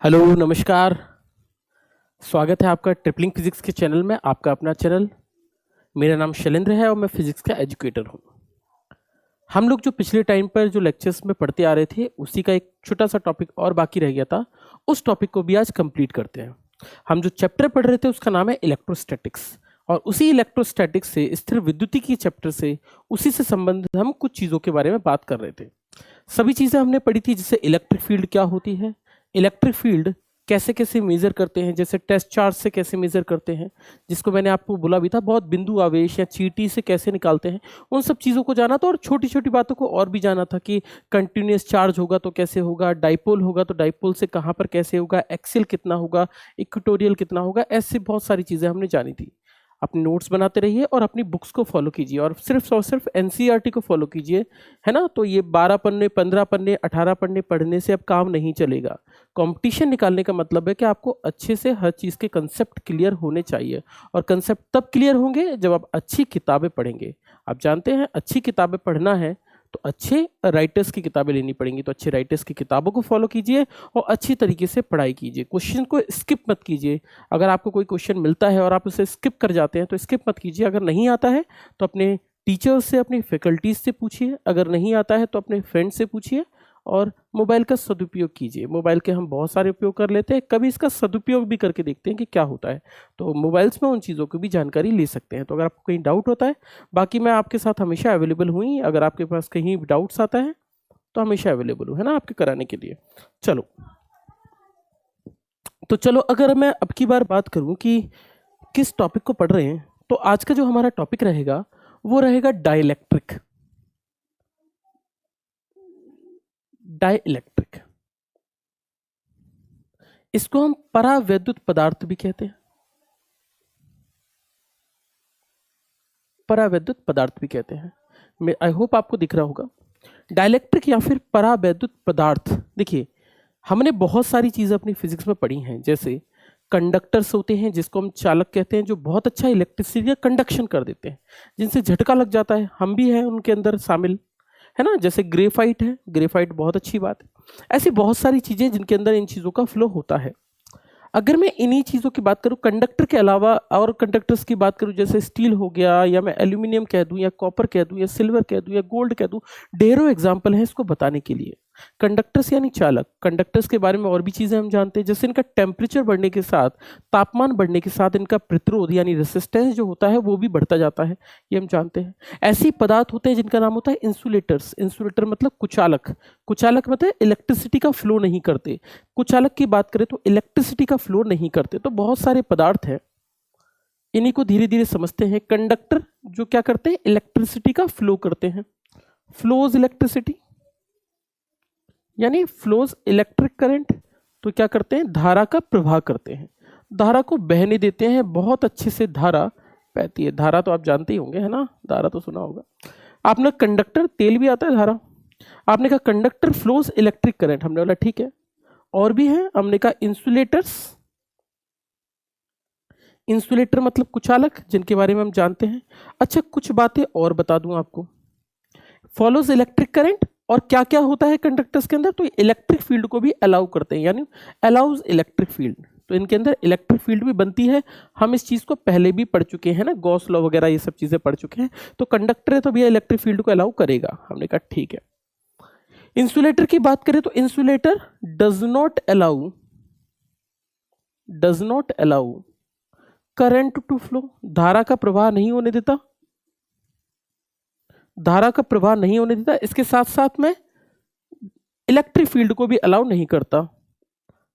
Hello नमस्कार। स्वागत है आपका ट्रिपलिंग फिजिक्स के चैनल में, आपका अपना चैनल। मेरा नाम शैलेंद्र है और मैं फिजिक्स का एजुकेटर हूँ। हम लोग जो पिछले टाइम पर जो लेक्चर्स में पढ़ते आ रहे थे उसी का एक छोटा सा टॉपिक और बाकी रह गया था, उस टॉपिक को भी आज कंप्लीट करते हैं। हम जो चैप्टर पढ़ रहे थे उसका नाम है इलेक्ट्रोस्टैटिक्स, और उसी इलेक्ट्रोस्टैटिक्स से स्थिर विद्युतिकी चैप्टर से उसी से संबंधित हम कुछ चीज़ों के बारे में बात कर रहे थे। सभी चीज़ें हमने पढ़ी थी, जैसे इलेक्ट्रिक फील्ड क्या होती है, इलेक्ट्रिक फील्ड कैसे कैसे मेजर करते हैं, जैसे टेस्ट चार्ज से कैसे मेजर करते हैं, जिसको मैंने आपको बोला भी था, बहुत बिंदु आवेश या चींटी से कैसे निकालते हैं, उन सब चीज़ों को जाना था। और छोटी छोटी बातों को और भी जाना था कि कंटिन्यूस चार्ज होगा तो कैसे होगा, डाइपोल होगा तो डाइपोल से कहाँ पर कैसे होगा, एक्सियल कितना होगा, इक्वेटोरियल कितना होगा, ऐसे बहुत सारी चीज़ें हमने जानी थी। अपने नोट्स बनाते रहिए और अपनी बुक्स को फॉलो कीजिए और सिर्फ एनसीईआरटी को फॉलो कीजिए, है ना। तो ये 12 पन्ने, 15 पन्ने, 18 पन्ने पढ़ने से अब काम नहीं चलेगा। कंपटीशन निकालने का मतलब है कि आपको अच्छे से हर चीज़ के कंसेप्ट क्लियर होने चाहिए, और कंसेप्ट तब क्लियर होंगे जब आप अच्छी किताबें पढ़ेंगे। आप जानते हैं अच्छी किताबें पढ़ना है तो अच्छे राइटर्स की किताबें लेनी पड़ेंगी, तो अच्छे राइटर्स की किताबों को फॉलो कीजिए और अच्छी तरीके से पढ़ाई कीजिए। क्वेश्चन को स्किप मत कीजिए। अगर आपको कोई क्वेश्चन मिलता है और आप उसे स्किप कर जाते हैं तो स्किप मत कीजिए। अगर नहीं आता है तो अपने टीचर्स से, अपनी फैकल्टीज से पूछिए। अगर नहीं आता है तो अपने फ्रेंड से पूछिए, और मोबाइल का सदुपयोग कीजिए। मोबाइल के हम बहुत सारे उपयोग कर लेते हैं, कभी इसका सदुपयोग भी करके देखते हैं कि क्या होता है। तो मोबाइल्स में उन चीज़ों की भी जानकारी ले सकते हैं। तो अगर आपको कहीं डाउट होता है, बाकी मैं आपके साथ हमेशा अवेलेबल हुई, अगर आपके पास कहीं डाउट्स आता है तो हमेशा अवेलेबल हूँ, है ना, आपके कराने के लिए। चलो तो चलो, अगर मैं अब की बार बात करूँ कि किस टॉपिक को पढ़ रहे हैं, तो आज का जो हमारा टॉपिक रहेगा वो रहेगा डाइलेक्ट्रिक। डाइलेक्ट्रिक, इसको हम परावैद्युत पदार्थ भी कहते हैं, परावैद्युत पदार्थ भी कहते हैं। मैं आई होप आपको दिख रहा होगा। डाइलेक्ट्रिक या फिर परावैद्युत पदार्थ, देखिए हमने बहुत सारी चीज़ें अपनी फिजिक्स में पढ़ी हैं, जैसे कंडक्टर्स होते हैं जिसको हम चालक कहते हैं, जो बहुत अच्छा इलेक्ट्रिसिटी का कंडक्शन कर देते हैं, जिनसे झटका लग जाता है। हम भी हैं उनके अंदर शामिल, है ना। जैसे ग्रेफाइट है, ग्रेफाइट बहुत अच्छी बात है। ऐसी बहुत सारी चीज़ें जिनके अंदर इन चीज़ों का फ्लो होता है। अगर मैं इन्हीं चीज़ों की बात करूं, कंडक्टर के अलावा और कंडक्टर्स की बात करूं, जैसे स्टील हो गया, या मैं एल्यूमिनियम कह दूं, या कॉपर कह दूं, या सिल्वर कह दूं, या गोल्ड कह दूं, ढेरों एग्जाम्पल हैं इसको बताने के लिए। कंडक्टर्स यानी चालक, कंडक्टर्स के बारे में और भी चीज़ें हम जानते हैं, जैसे इनका टेम्परेचर बढ़ने के साथ, तापमान बढ़ने के साथ इनका प्रतिरोध यानी रेसिस्टेंस जो होता है वो भी बढ़ता जाता है, ये हम जानते हैं। ऐसे पदार्थ होते हैं जिनका नाम होता है इंसुलेटर्स। इंसुलेटर मतलब कुचालक, कुचालक मतलब इलेक्ट्रिसिटी का फ्लो नहीं करते। कुचालक की बात करें तो इलेक्ट्रिसिटी का फ्लो नहीं करते। तो बहुत सारे पदार्थ हैं, इन्हीं को धीरे धीरे समझते हैं। कंडक्टर जो क्या करते हैं, इलेक्ट्रिसिटी का फ्लो करते हैं, फ्लोज इलेक्ट्रिसिटी यानी फ्लोज इलेक्ट्रिक करंट। तो क्या करते हैं, धारा का प्रवाह करते हैं, धारा को बहने देते हैं, बहुत अच्छे से धारा बहती है। धारा तो आप जानते ही होंगे, है ना, धारा तो सुना होगा आपने। कंडक्टर, तेल भी आता है धारा। आपने कहा कंडक्टर फ्लोज इलेक्ट्रिक करंट, हमने बोला ठीक है। और भी है, हमने कहा इंसुलेटर्स। इंसुलेटर मतलब कुचालक, जिनके बारे में हम जानते हैं। अच्छा, कुछ बातें और बता दूं आपको। फॉलोज इलेक्ट्रिक करंट, और क्या क्या होता है कंडक्टर्स के अंदर, तो इलेक्ट्रिक फील्ड को भी अलाउ करते हैं, यानी अलाउज इलेक्ट्रिक फील्ड। तो इनके अंदर इलेक्ट्रिक फील्ड भी बनती है। हम इस चीज को पहले भी पढ़ चुके हैं ना, गॉस लॉ वगैरह ये सब चीजें पढ़ चुके हैं। तो कंडक्टर है तो भैया इलेक्ट्रिक फील्ड को अलाउ करेगा, हमने कहा ठीक है। इंसुलेटर की बात करें तो insulator does not allow current to flow, धारा का प्रवाह नहीं होने देता, धारा का प्रवाह नहीं होने देता। इसके साथ साथ में इलेक्ट्रिक फील्ड को भी अलाउ नहीं करता,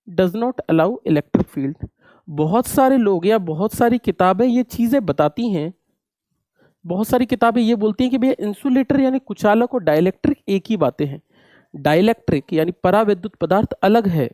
does not allow electric field. बहुत सारे लोग या बहुत सारी किताबें ये चीजें बताती हैं, बहुत सारी किताबें ये बोलती हैं कि भैया इंसुलेटर यानी कुचालक और डाइलेक्ट्रिक एक ही बातें हैं। डाइलेक्ट्रिक यानी परावैद्युत पदार्थ अलग है।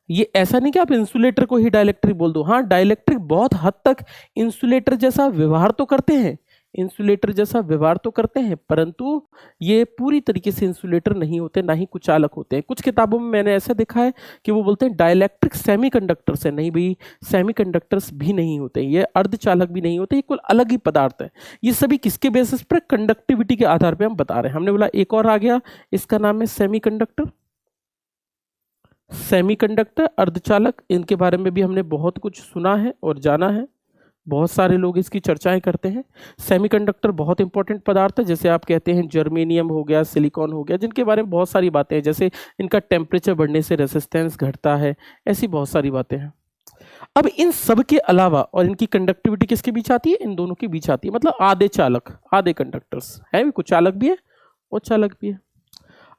ये ऐसा नहीं कि आप इंसुलेटर को ही डाइलेक्ट्रिक बोल दो। हाँ, डाइलेक्ट्रिक बहुत हद तक इंसुलेटर जैसा व्यवहार तो करते हैं, इंसुलेटर जैसा व्यवहार तो करते हैं, परंतु ये पूरी तरीके से इंसुलेटर नहीं होते, ना ही कुचालक होते हैं। कुछ किताबों में मैंने ऐसा देखा है कि वो बोलते हैं डाइलेक्ट्रिक सेमीकंडक्टर्स है। नहीं भाई, सेमीकंडक्टर्स भी नहीं होते, ये अर्धचालक भी नहीं होते, ये कुल अलग ही पदार्थ है। ये सभी किसके बेसिस पर, कंडक्टिविटी के आधार पर हम बता रहे हैं। हमने बोला एक और आ गया, इसका नाम है सेमीकंडक्टर। सेमीकंडक्टर, अर्धचालक, इनके बारे में भी हमने बहुत कुछ सुना है और जाना है, बहुत सारे लोग इसकी चर्चाएं करते हैं। सेमीकंडक्टर बहुत इंपॉर्टेंट पदार्थ है, जैसे आप कहते हैं जर्मेनियम हो गया, सिलिकॉन हो गया, जिनके बारे में बहुत सारी बातें हैं, जैसे इनका टेम्परेचर बढ़ने से रेसिस्टेंस घटता है, ऐसी बहुत सारी बातें हैं। अब इन सब के अलावा और इनकी कंडक्टिविटी किसके बीच आती है? इन दोनों के बीच आती है, मतलब आधे चालक, आधे कंडक्टर्स है भी, कुछ चालक भी है और चालक भी है।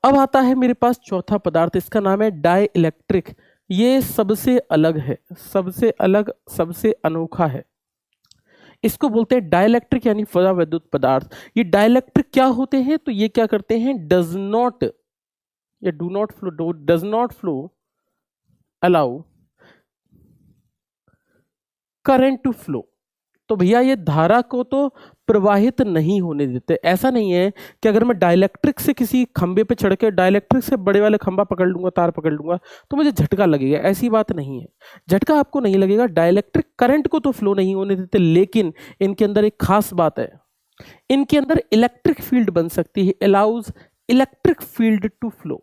अब आता है मेरे पास चौथा पदार्थ, इसका नाम है डाई इलेक्ट्रिक। ये सबसे अलग है, सबसे अलग, सबसे अनोखा है। इसको बोलते हैं डाइलेक्ट्रिक यानी परावैद्युत पदार्थ। ये डाइलेक्ट्रिक क्या होते हैं? तो ये क्या करते हैं? डज नॉट या do not flow, does not flow allow current to flow. तो भैया ये धारा को तो प्रवाहित नहीं होने देते। ऐसा नहीं है कि अगर मैं डाइलेक्ट्रिक से किसी खंबे पे चढ़ के डाइलेक्ट्रिक से बड़े वाले खंबा पकड़ लूंगा, तार पकड़ लूंगा, तो मुझे झटका लगेगा, ऐसी बात नहीं है। झटका आपको नहीं लगेगा। डाइलेक्ट्रिक करंट को तो फ्लो नहीं होने देते, लेकिन इनके अंदर एक खास बात है, इनके अंदर इलेक्ट्रिक फील्ड बन सकती है, allows electric field to flow.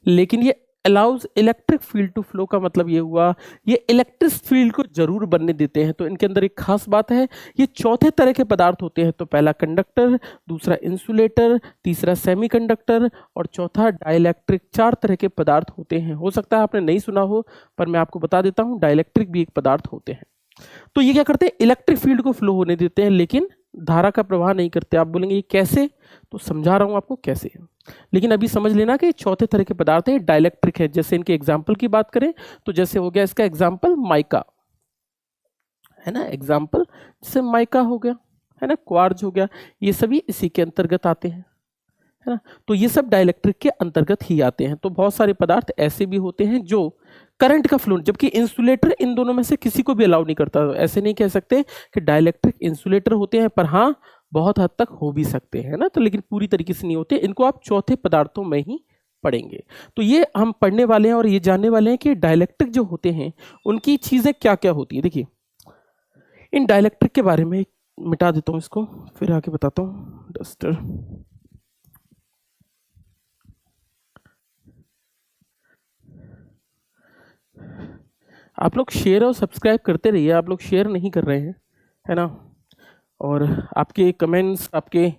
लेकिन ये allows electric field to flow का मतलब ये हुआ, ये इलेक्ट्रिक फील्ड को जरूर बनने देते हैं। तो इनके अंदर एक खास बात है, ये चौथे तरह के पदार्थ होते हैं। तो पहला कंडक्टर, दूसरा इंसुलेटर, तीसरा सेमीकंडक्टर और चौथा डाइलेक्ट्रिक। 4 तरह के पदार्थ होते हैं। हो सकता है आपने नहीं सुना हो, पर मैं आपको बता देता हूं, डाइलेक्ट्रिक भी एक पदार्थ होते हैं। तो ये क्या करते हैं? इलेक्ट्रिक फील्ड को फ्लो होने देते हैं, लेकिन धारा का प्रवाह नहीं करते। आप बोलेंगे ये कैसे? तो समझा रहा हूं आपको कैसे। लेकिन अभी समझ लेना कि चौथे तरह के पदार्थ है, डाइलेक्ट्रिक है। जैसे इनके एग्जाम्पल की बात करें तो जैसे हो गया इसका एग्जाम्पल माइका, है ना, एग्जाम्पल जैसे माइका हो गया, है ना, क्वार्ज हो गया, ये सभी इसी के अंतर्गत आते हैं, है ना। तो ये सब डाइलेक्ट्रिक के अंतर्गत ही आते हैं। तो बहुत सारे पदार्थ ऐसे भी होते हैं जो करंट का फ्लो, जबकि इंसुलेटर इन दोनों में से किसी को भी अलाउ नहीं करता। ऐसे नहीं कह सकते कि डाइलेक्ट्रिक इंसुलेटर होते हैं, पर हाँ बहुत हद तक हो भी सकते हैं ना, तो लेकिन पूरी तरीके से नहीं होते। इनको आप चौथे पदार्थों में ही पढ़ेंगे। तो ये हम पढ़ने वाले हैं और ये जानने वाले हैं कि डाइलेक्ट्रिक जो होते हैं उनकी चीजें क्या क्या होती है। देखिए इन डाइलेक्ट्रिक के बारे में मिटा देता हूं इसको, फिर आगे बताता हूं। डस्टर, आप लोग शेयर और सब्सक्राइब करते रहिए, आप लोग शेयर नहीं कर रहे हैं, है ना, और आपके कमेंट्स, आपके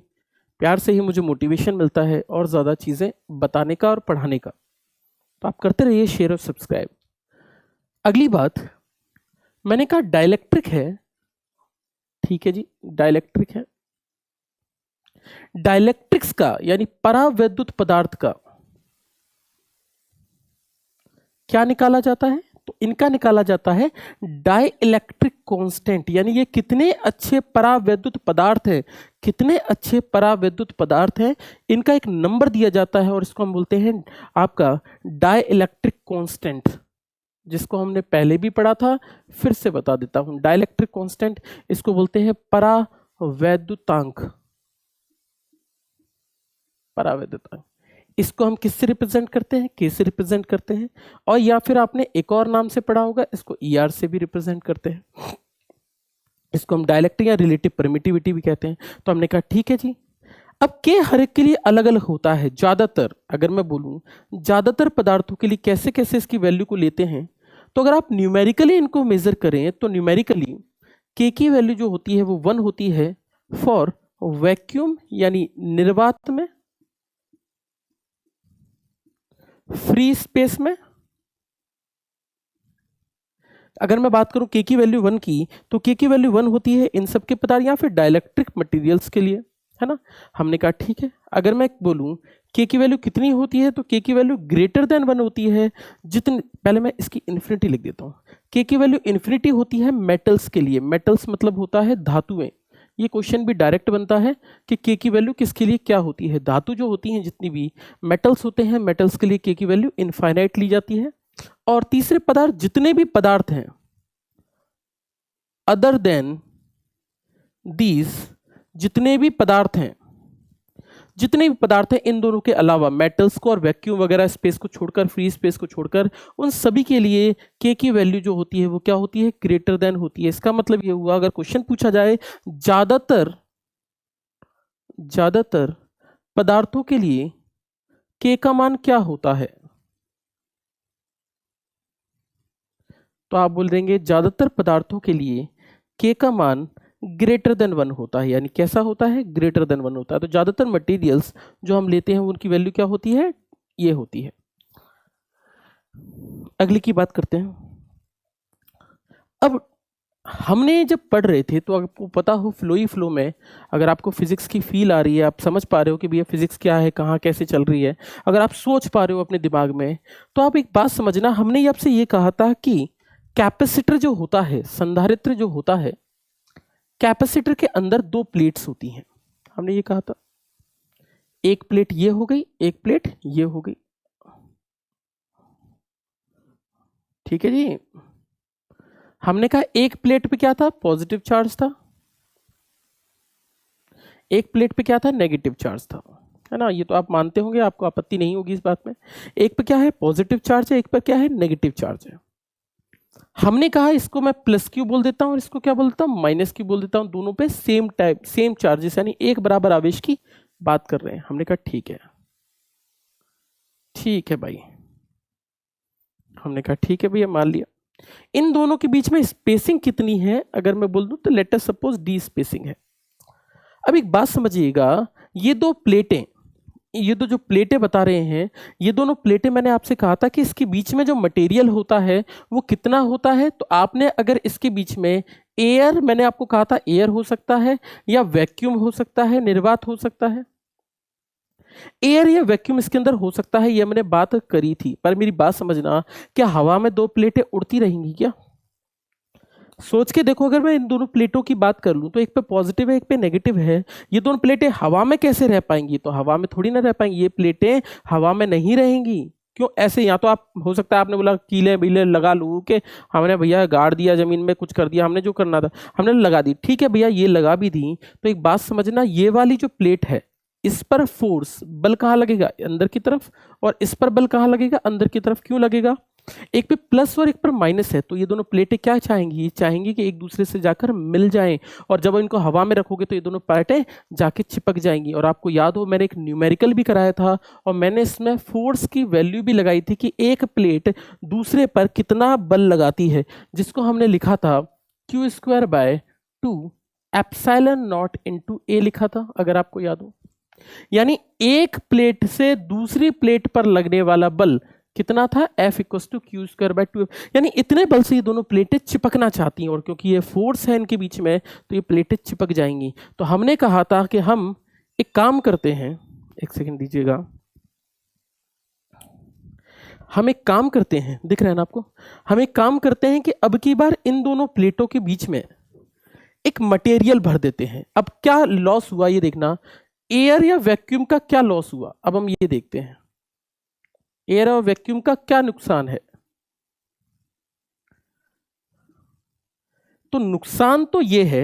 प्यार से ही मुझे मोटिवेशन मिलता है और ज़्यादा चीज़ें बताने का और पढ़ाने का। तो आप करते रहिए शेयर और सब्सक्राइब। अगली बात, मैंने कहा डाइलेक्ट्रिक है, ठीक है जी, डाइलेक्ट्रिक है। डाइलेक्ट्रिक्स का यानी परावैद्युत पदार्थ का क्या निकाला जाता है? तो इनका निकाला जाता है डाई इलेक्ट्रिक कांस्टेंट। यानी ये कितने अच्छे परावैद्युत पदार्थ हैं, कितने अच्छे परावैद्युत पदार्थ हैं, इनका एक नंबर दिया जाता है और इसको हम बोलते हैं आपका डाई इलेक्ट्रिक कांस्टेंट, जिसको हमने पहले भी पढ़ा था, फिर से बता देता हूं। डाई इलेक्ट्रिक कांस्टेंट इसको बोलते हैं परावैद्युतांक, परावैद्युतांक। इसको हम किससे रिप्रेजेंट करते हैं? के से रिप्रेजेंट करते हैं, और या फिर आपने एक और नाम से पढ़ा होगा, इसको ईआर से भी रिप्रेजेंट करते हैं। इसको हम डाइलेक्ट्रिक या रिलेटिव परमिटिविटी भी कहते हैं। तो हमने कहा ठीक है जी। अब के हर एक के लिए अलग अलग होता है। ज्यादातर, अगर मैं बोलूं ज्यादातर पदार्थों के लिए कैसे कैसे इसकी वैल्यू को लेते हैं, तो अगर आप न्यूमेरिकली इनको मेजर करें तो न्यूमेरिकली के की वैल्यू जो होती है वो 1 होती है फॉर वैक्यूम यानी निर्वात में, फ्री स्पेस में। अगर मैं बात करूं के की वैल्यू 1 की, तो के की वैल्यू 1 होती है इन सब के पदार्थ या फिर डाइलेक्ट्रिक मटेरियल्स के लिए, है ना। हमने कहा ठीक है। अगर मैं बोलूं के की वैल्यू कितनी होती है, तो के की वैल्यू ग्रेटर देन 1 होती है। जितनी, पहले मैं इसकी इन्फिनिटी लिख देता हूं। के की वैल्यू इन्फिनिटी होती है मेटल्स के लिए। मेटल्स मतलब होता है धातुएं। ये क्वेश्चन भी डायरेक्ट बनता है कि के की वैल्यू किसके लिए क्या होती है। धातु जो होती हैं, जितनी भी मेटल्स होते हैं, मेटल्स के लिए के की वैल्यू इनफाइनाइट ली जाती है। और तीसरे पदार्थ, जितने भी पदार्थ हैं अदर देन दीज, जितने भी पदार्थ हैं, जितने भी पदार्थ हैं इन दोनों के अलावा, मेटल्स को और वैक्यूम वगैरह स्पेस को छोड़कर, फ्री स्पेस को छोड़कर, उन सभी के लिए के की वैल्यू जो होती है वो क्या होती है? ग्रेटर देन होती है। इसका मतलब ये हुआ, अगर क्वेश्चन पूछा जाए ज्यादातर पदार्थों के लिए के का मान क्या होता है, तो आप बोल देंगे ज़्यादातर पदार्थों के लिए के का मान ग्रेटर देन 1 होता है, यानी कैसा होता है, ग्रेटर देन 1 होता है। तो ज़्यादातर मटेरियल्स जो हम लेते हैं उनकी वैल्यू क्या होती है, ये होती है। अगली की बात करते हैं। अब हमने जब पढ़ रहे थे तो आपको पता हो फ्लो में अगर आपको फिजिक्स की फील आ रही है, आप समझ पा रहे हो कि भैया फिजिक्स क्या है, कहाँ कैसे चल रही है, अगर आप सोच पा रहे हो अपने दिमाग में, तो आप एक बात समझना, हमने आपसे ये कहा था कि कैपेसिटर जो होता है, संधारित्र जो होता है, कैपेसिटर के अंदर दो प्लेट्स होती हैं। हमने ये कहा था, एक प्लेट ये हो गई, एक प्लेट ये हो गई। ठीक है जी। हमने कहा एक प्लेट पे क्या था, पॉजिटिव चार्ज था, एक प्लेट पे क्या था, नेगेटिव चार्ज था, है ना। ये तो आप मानते होंगे, आपको आपत्ति नहीं होगी इस बात में। एक पे क्या है, पॉजिटिव चार्ज है, एक पे क्या है, नेगेटिव चार्ज है। हमने कहा इसको मैं प्लस क्यू बोल देता हूं और इसको क्या बोलता हूं, माइनस क्यू बोल देता हूं। दोनों पे सेम टाइप, सेम चार्जेस, यानी एक बराबर आवेश की बात कर रहे हैं। हमने कहा ठीक है, ठीक है भाई। हमने कहा ठीक है भैया, मान लिया। इन दोनों के बीच में स्पेसिंग कितनी है, अगर मैं बोल दूं तो let us suppose D spacing है। अब एक बात समझिएगा, ये दो प्लेटें, ये जो प्लेटें बता रहे हैं, ये दोनों प्लेटें, मैंने आपसे कहा था कि इसके बीच में जो मटेरियल होता है वो कितना होता है। तो आपने अगर इसके बीच में एयर, मैंने आपको कहा था एयर हो सकता है या वैक्यूम हो सकता है, निर्वात हो सकता है, एयर या वैक्यूम इसके अंदर हो सकता है, ये मैंने बात करी थी। पर मेरी बात समझना, क्या हवा में दो प्लेटें उड़ती रहेंगी क्या? सोच के देखो, अगर मैं इन दोनों प्लेटों की बात कर लूं तो एक पे पॉजिटिव है, एक पे नेगेटिव है, ये दोनों प्लेटें हवा में कैसे रह पाएंगी? तो हवा में थोड़ी ना रह पाएंगी, ये प्लेटें हवा में नहीं रहेंगी। क्यों ऐसे? या तो आप, हो सकता है आपने बोला कीले बीले लगा लूं कि हमने भैया गाड़ दिया, जमीन में कुछ कर दिया, हमने जो करना था हमने लगा दी। ठीक है भैया, ये लगा भी दी, तो एक बात समझना, ये वाली जो प्लेट है इस पर फोर्स, बल कहाँ लगेगा, अंदर की तरफ, और इस पर बल कहाँ लगेगा, अंदर की तरफ। क्यों लगेगा? एक पे प्लस और एक पर माइनस है, तो ये दोनों प्लेटें क्या चाहेंगी, चाहेंगी कि एक दूसरे से जाकर मिल जाएं, और जब इनको हवा में रखोगे तो ये दोनों प्लेटें जाके चिपक जाएंगी। और आपको याद हो, मैंने एक न्यूमेरिकल भी कराया था और मैंने इसमें फोर्स की वैल्यू भी लगाई थी कि एक प्लेट दूसरे पर कितना बल लगाती है, जिसको हमने लिखा था Q²/2 एप्सिलॉन नॉट इंटू ए लिखा था, अगर आपको याद हो। यानी एक प्लेट से दूसरी प्लेट पर लगने वाला बल कितना था, F=Q²/2। यानी इतने बल से ये दोनों प्लेटें चिपकना चाहती हैं, और क्योंकि ये फोर्स है इनके बीच में तो ये प्लेटें चिपक जाएंगी। तो हमने कहा था कि हम एक काम करते हैं, एक सेकंड दीजिएगा, हम एक काम करते हैं, दिख रहा है ना आपको, हम एक काम करते हैं कि अब की बार इन दोनों प्लेटों के बीच में एक मटेरियल भर देते हैं। अब क्या लॉस हुआ ये देखना, एयर या वैक्यूम का क्या लॉस हुआ, अब हम ये देखते हैं, एयर और वैक्यूम का क्या नुकसान है। तो नुकसान तो ये है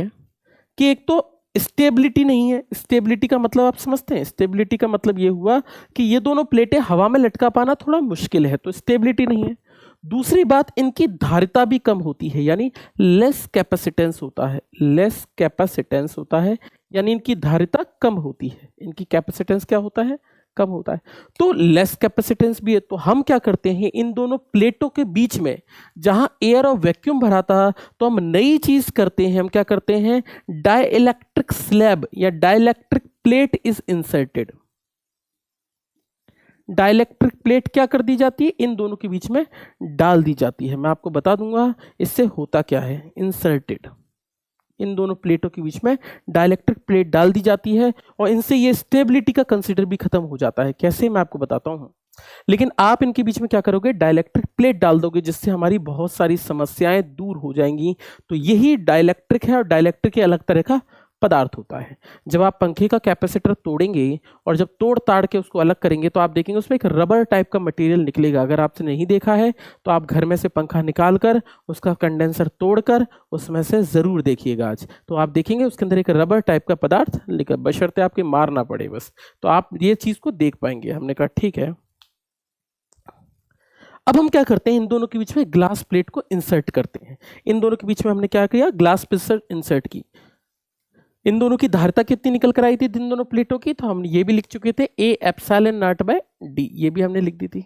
कि एक तो स्टेबिलिटी नहीं है। स्टेबिलिटी का मतलब आप समझते हैं, स्टेबिलिटी का मतलब ये हुआ कि ये दोनों प्लेटें हवा में लटका पाना थोड़ा मुश्किल है, तो स्टेबिलिटी नहीं है। दूसरी बात, इनकी धारिता भी कम होती है, यानी लेस कैपेसिटेंस होता है, लेस कैपेसिटेंस होता है, यानी इनकी धारिता कम होती है, इनकी कैपेसिटेंस क्या होता है, कम होता है। तो लेस कैपेसिटेंस भी है, तो हम क्या करते हैं, इन दोनों प्लेटों के बीच में जहां एयर और वैक्यूम भरा था, तो हम नई चीज करते हैं, हम क्या करते हैं, डाइइलेक्ट्रिक स्लैब या dielectric plate is inserted. Dielectric plate क्या कर दी जाती है, इन दोनों के बीच में डाल दी जाती है। मैं आपको बता दूंगा इससे होता क्या है, इंसर्टेड, इन दोनों प्लेटों के बीच में डाइइलेक्ट्रिक प्लेट डाल दी जाती है, और इनसे ये स्टेबिलिटी का कंसीडर भी खत्म हो जाता है। कैसे, मैं आपको बताता हूं। लेकिन आप इनके बीच में क्या करोगे, डाइइलेक्ट्रिक प्लेट डाल दोगे, जिससे हमारी बहुत सारी समस्याएं दूर हो जाएंगी। तो यही डाइइलेक्ट्रिक है, और डाइइलेक्ट्रिक के अलग तरह का पदार्थ होता है। जब आप पंखे का कैपेसिटर तोड़ेंगे और जब तोड़ ताड़ के उसको अलग करेंगे तो आप देखेंगे उसमें एक रबर टाइप का मटेरियल निकलेगा। अगर आपने नहीं देखा है तो आप घर में से पंखा निकाल कर उसका कंडेंसर तोड़कर उसमें से जरूर देखिएगा आज, तो आप देखेंगे उसके अंदर एक रबर टाइप का पदार्थ निकल, बशर्ते आपके मार ना पड़े बस, तो आप ये चीज को देख पाएंगे। हमने कहा ठीक है। अब हम क्या करते हैं, इन दोनों के बीच में ग्लास प्लेट को इंसर्ट करते हैं। इन दोनों के बीच में हमने क्या किया, ग्लास प्लेट इंसर्ट की। इन दोनों की धारिता कितनी निकल कर आई थी इन दोनों प्लेटों की, तो हम ये भी लिख चुके थे, A epsilon naught by D, ये भी हमने लिख दी थी,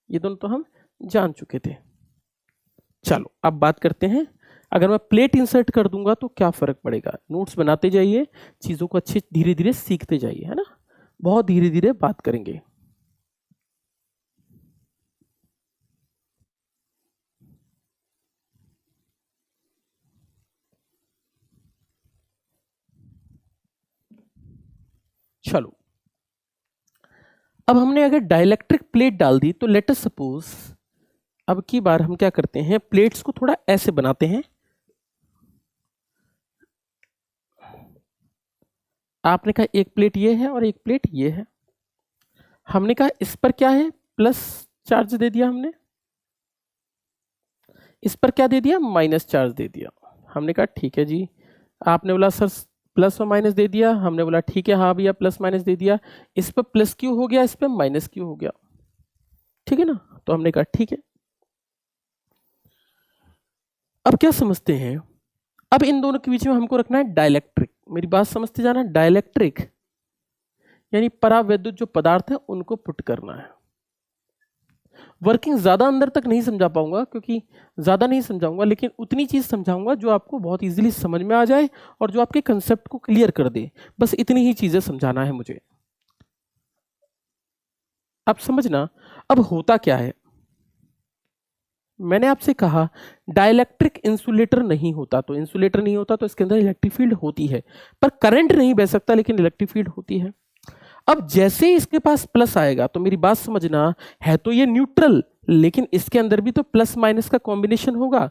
ये दोनों तो हम जान चुके थे। चलो अब बात करते हैं, अगर मैं प्लेट इंसर्ट कर दूंगा तो क्या फर्क पड़ेगा। नोट्स बनाते जाइए, चीजों को अच्छे धीरे धीरे सीखते जाइए, है ना, बहुत धीरे धीरे बात करेंगे। चलो अब हमने अगर डाइलेक्ट्रिक प्लेट डाल दी तो लेट अस सपोज अब की बार हम क्या करते हैं, प्लेट्स को थोड़ा ऐसे बनाते हैं। आपने कहा एक प्लेट ये है और एक प्लेट ये है, हमने कहा इस पर क्या है, प्लस चार्ज दे दिया हमने, इस पर क्या दे दिया, माइनस चार्ज दे दिया। हमने कहा ठीक है जी, आपने बोला सर प्लस और माइनस दे दिया, हमने बोला ठीक है हाँ भैया प्लस माइनस दे दिया, इस पर प्लस क्यों हो गया, इस पर माइनस क्यों हो गया, ठीक है ना। तो हमने कहा ठीक है। अब क्या समझते हैं, अब इन दोनों के बीच में हमको रखना है डाइलेक्ट्रिक। मेरी बात समझते जाना, डाइलेक्ट्रिक यानी परावैद्युत जो पदार्थ है उनको पुट करना है। वर्किंग ज्यादा अंदर तक नहीं समझा पाऊंगा क्योंकि ज्यादा नहीं समझाऊंगा, लेकिन उतनी चीज समझाऊंगा जो आपको बहुत इजीली समझ में आ जाए और जो आपके कंसेप्ट को क्लियर कर दे। बस इतनी ही चीजें समझाना है मुझे। अब समझना, अब होता क्या है, मैंने आपसे कहा डाइलेक्ट्रिक इंसुलेटर नहीं होता, तो इंसुलेटर नहीं होता तो इसके अंदर इलेक्ट्रिक फील्ड होती है, पर करंट नहीं बह सकता लेकिन इलेक्ट्रिक फील्ड होती है। अब जैसे ही इसके पास प्लस आएगा तो मेरी बात समझना, है तो ये न्यूट्रल लेकिन इसके अंदर भी तो प्लस माइनस का कॉम्बिनेशन होगा,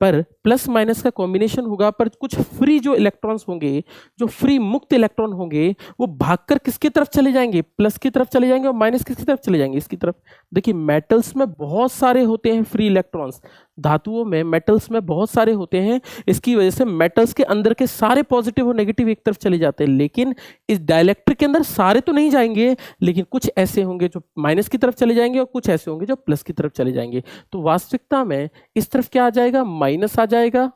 पर प्लस माइनस का कॉम्बिनेशन होगा पर कुछ फ्री जो इलेक्ट्रॉन्स होंगे, जो फ्री मुक्त इलेक्ट्रॉन होंगे वो भागकर किसकी तरफ चले जाएंगे, प्लस की तरफ चले जाएंगे, और माइनस किसकी तरफ चले जाएंगे, इसकी तरफ। देखिए मेटल्स में बहुत सारे होते हैं फ्री इलेक्ट्रॉन्स, धातुओं में मेटल्स में बहुत सारे होते हैं, इसकी वजह से मेटल्स के अंदर के सारे पॉजिटिव और नेगेटिव एक तरफ चले जाते हैं। लेकिन इस डाइलेक्ट्रिक के अंदर सारे तो नहीं जाएंगे, लेकिन कुछ ऐसे होंगे जो माइनस की तरफ चले जाएंगे और कुछ ऐसे होंगे जो प्लस की तरफ चले जाएंगे। तो वास्तविकता में इस तरफ क्या आ जाएगा, माइनस आ जाएगा,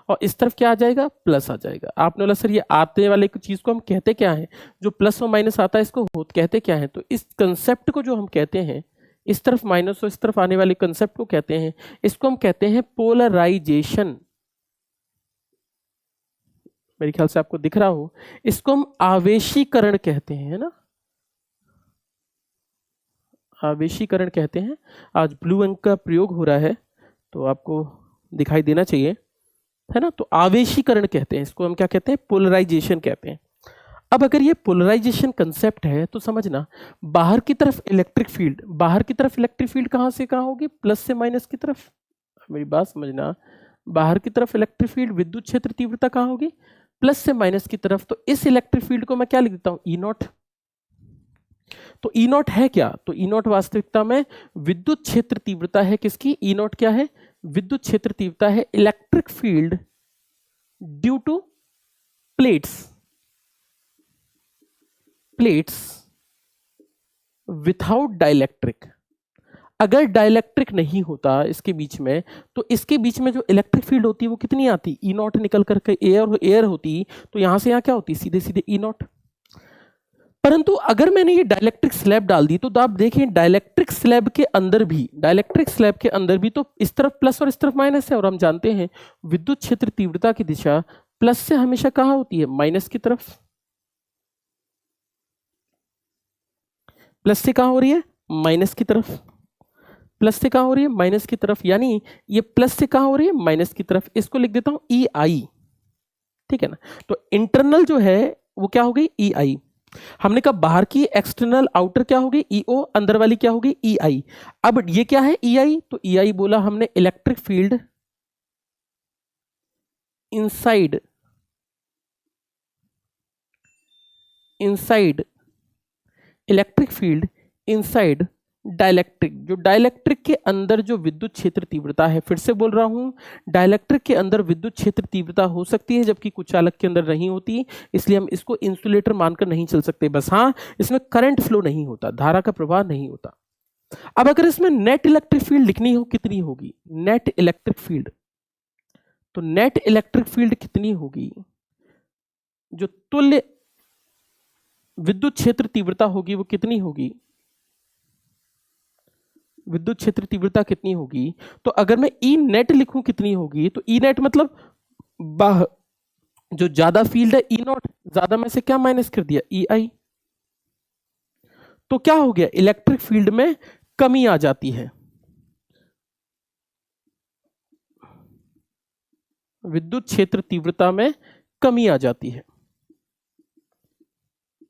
और इस तरफ क्या आ जाएगा, प्लस आ जाएगा। आपने बोला सर ये आते वाले चीज को हम कहते क्या है, जो प्लस और माइनस आता है इसको कहते क्या है, तो इस कंसेप्ट को जो हम कहते हैं, इस तरफ माइनस और इस तरफ आने वाले कंसेप्ट को कहते हैं, इसको हम कहते हैं पोलराइजेशन। मेरे ख्याल से आपको दिख रहा हो, इसको हम आवेशीकरण कहते हैं, है ना, आवेशीकरण कहते हैं। आज ब्लू अंक का प्रयोग हो रहा है तो आपको दिखाई देना चाहिए, है ना। तो आवेशीकरण कहते हैं इसको, हम क्या कहते हैं, पोलराइजेशन कहते हैं। अब अगर ये पोलराइजेशन कंसेप्ट है तो समझना, बाहर की तरफ इलेक्ट्रिक फील्ड, बाहर की तरफ इलेक्ट्रिक फील्ड कहां से कहां होगी, प्लस से माइनस की तरफ। मेरी बात समझना, बाहर की तरफ इलेक्ट्रिक फील्ड विद्युत क्षेत्र तीव्रता कहां होगी, प्लस से माइनस की तरफ। तो इस इलेक्ट्रिक फील्ड को मैं क्या लिख देता हूं, ई नॉट। तो ई नॉट है क्या, तो ई नॉट वास्तविकता में विद्युत क्षेत्र तीव्रता है किसकी, ई नॉट क्या है, विद्युत क्षेत्र तीव्रता है electric field due to plates, plates without dielectric. अगर डाइलेक्ट्रिक नहीं होता इसके बीच में, तो इसके बीच में जो इलेक्ट्रिक फील्ड होती है वो कितनी आती, ई नॉट निकल करके एयर होती, तो यहां से यहां क्या होती, सीधे सीधे ई नॉट। परंतु अगर मैंने ये डाइलेक्ट्रिक स्लैब डाल दी तो आप देखें डाइलेक्ट्रिक स्लैब के अंदर भी, डाइलेक्ट्रिक स्लैब के अंदर भी तो इस तरफ प्लस और इस तरफ माइनस है, और हम जानते हैं विद्युत क्षेत्र तीव्रता की दिशा प्लस से हमेशा कहां होती है, माइनस की तरफ। प्लस से कहां हो रही है, माइनस की तरफ, प्लस से कहां हो रही है, माइनस की तरफ, यानी ये प्लस से कहां हो रही है, माइनस की तरफ। इसको लिख देता हूं ई आई, ठीक है ना। तो इंटरनल जो है वो क्या हो गई, ई आई। हमने कहा बाहर की एक्सटर्नल आउटर क्या होगी, ईओ, अंदर वाली क्या होगी, ई आई। अब ये क्या है, ई आई, तो ई आई बोला हमने electric field inside, inside electric field inside dielectric, जो डाइलेक्ट्रिक के अंदर जो विद्युत क्षेत्र तीव्रता है, फिर से बोल रहा हूं, डाइलेक्ट्रिक के अंदर विद्युत क्षेत्र तीव्रता हो सकती है जबकि कुचालक के अंदर नहीं होती, इसलिए हम इसको इंसुलेटर मानकर नहीं चल सकते। बस हाँ, इसमें करंट फ्लो नहीं होता, धारा का प्रवाह नहीं होता। अब अगर इसमें नेट इलेक्ट्रिक फील्ड लिखनी हो, कितनी होगी, नेट इलेक्ट्रिक फील्ड, तो नेट इलेक्ट्रिक फील्ड कितनी होगी, जो तुल्य विद्युत क्षेत्र तीव्रता होगी वो कितनी होगी, विद्युत क्षेत्र तीव्रता कितनी होगी, तो अगर मैं ई नेट लिखूं कितनी होगी, तो ई नेट मतलब बाहर जो ज्यादा फील्ड है ई नॉट, ज्यादा में से क्या माइनस कर दिया ई आई, तो क्या हो गया इलेक्ट्रिक फील्ड में कमी आ जाती है, विद्युत क्षेत्र तीव्रता में कमी आ जाती है।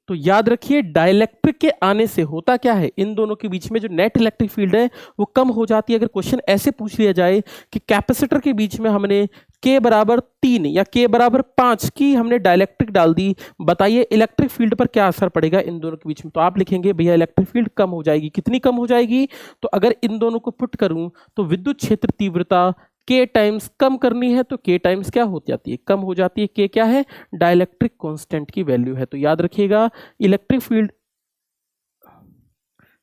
तो याद रखिए डाइलेक्ट्रिक के आने से होता क्या है, इन दोनों के बीच में जो नेट इलेक्ट्रिक फील्ड है वो कम हो जाती है। अगर क्वेश्चन ऐसे पूछ लिया जाए कि कैपेसिटर के बीच में हमने K बराबर 3 या K बराबर 5 की हमने डाइलेक्ट्रिक डाल दी, बताइए इलेक्ट्रिक फील्ड पर क्या असर पड़ेगा इन दोनों के बीच में, तो आप लिखेंगे भैया इलेक्ट्रिक फील्ड कम हो जाएगी। कितनी कम हो जाएगी, तो अगर इन दोनों को पुट करूं तो विद्युत क्षेत्र तीव्रता K टाइम्स कम करनी है तो K टाइम्स क्या हो जाती है, कम हो जाती है। K क्या है, डाइलेक्ट्रिक कांस्टेंट की वैल्यू है। तो याद रखिएगा इलेक्ट्रिक फील्ड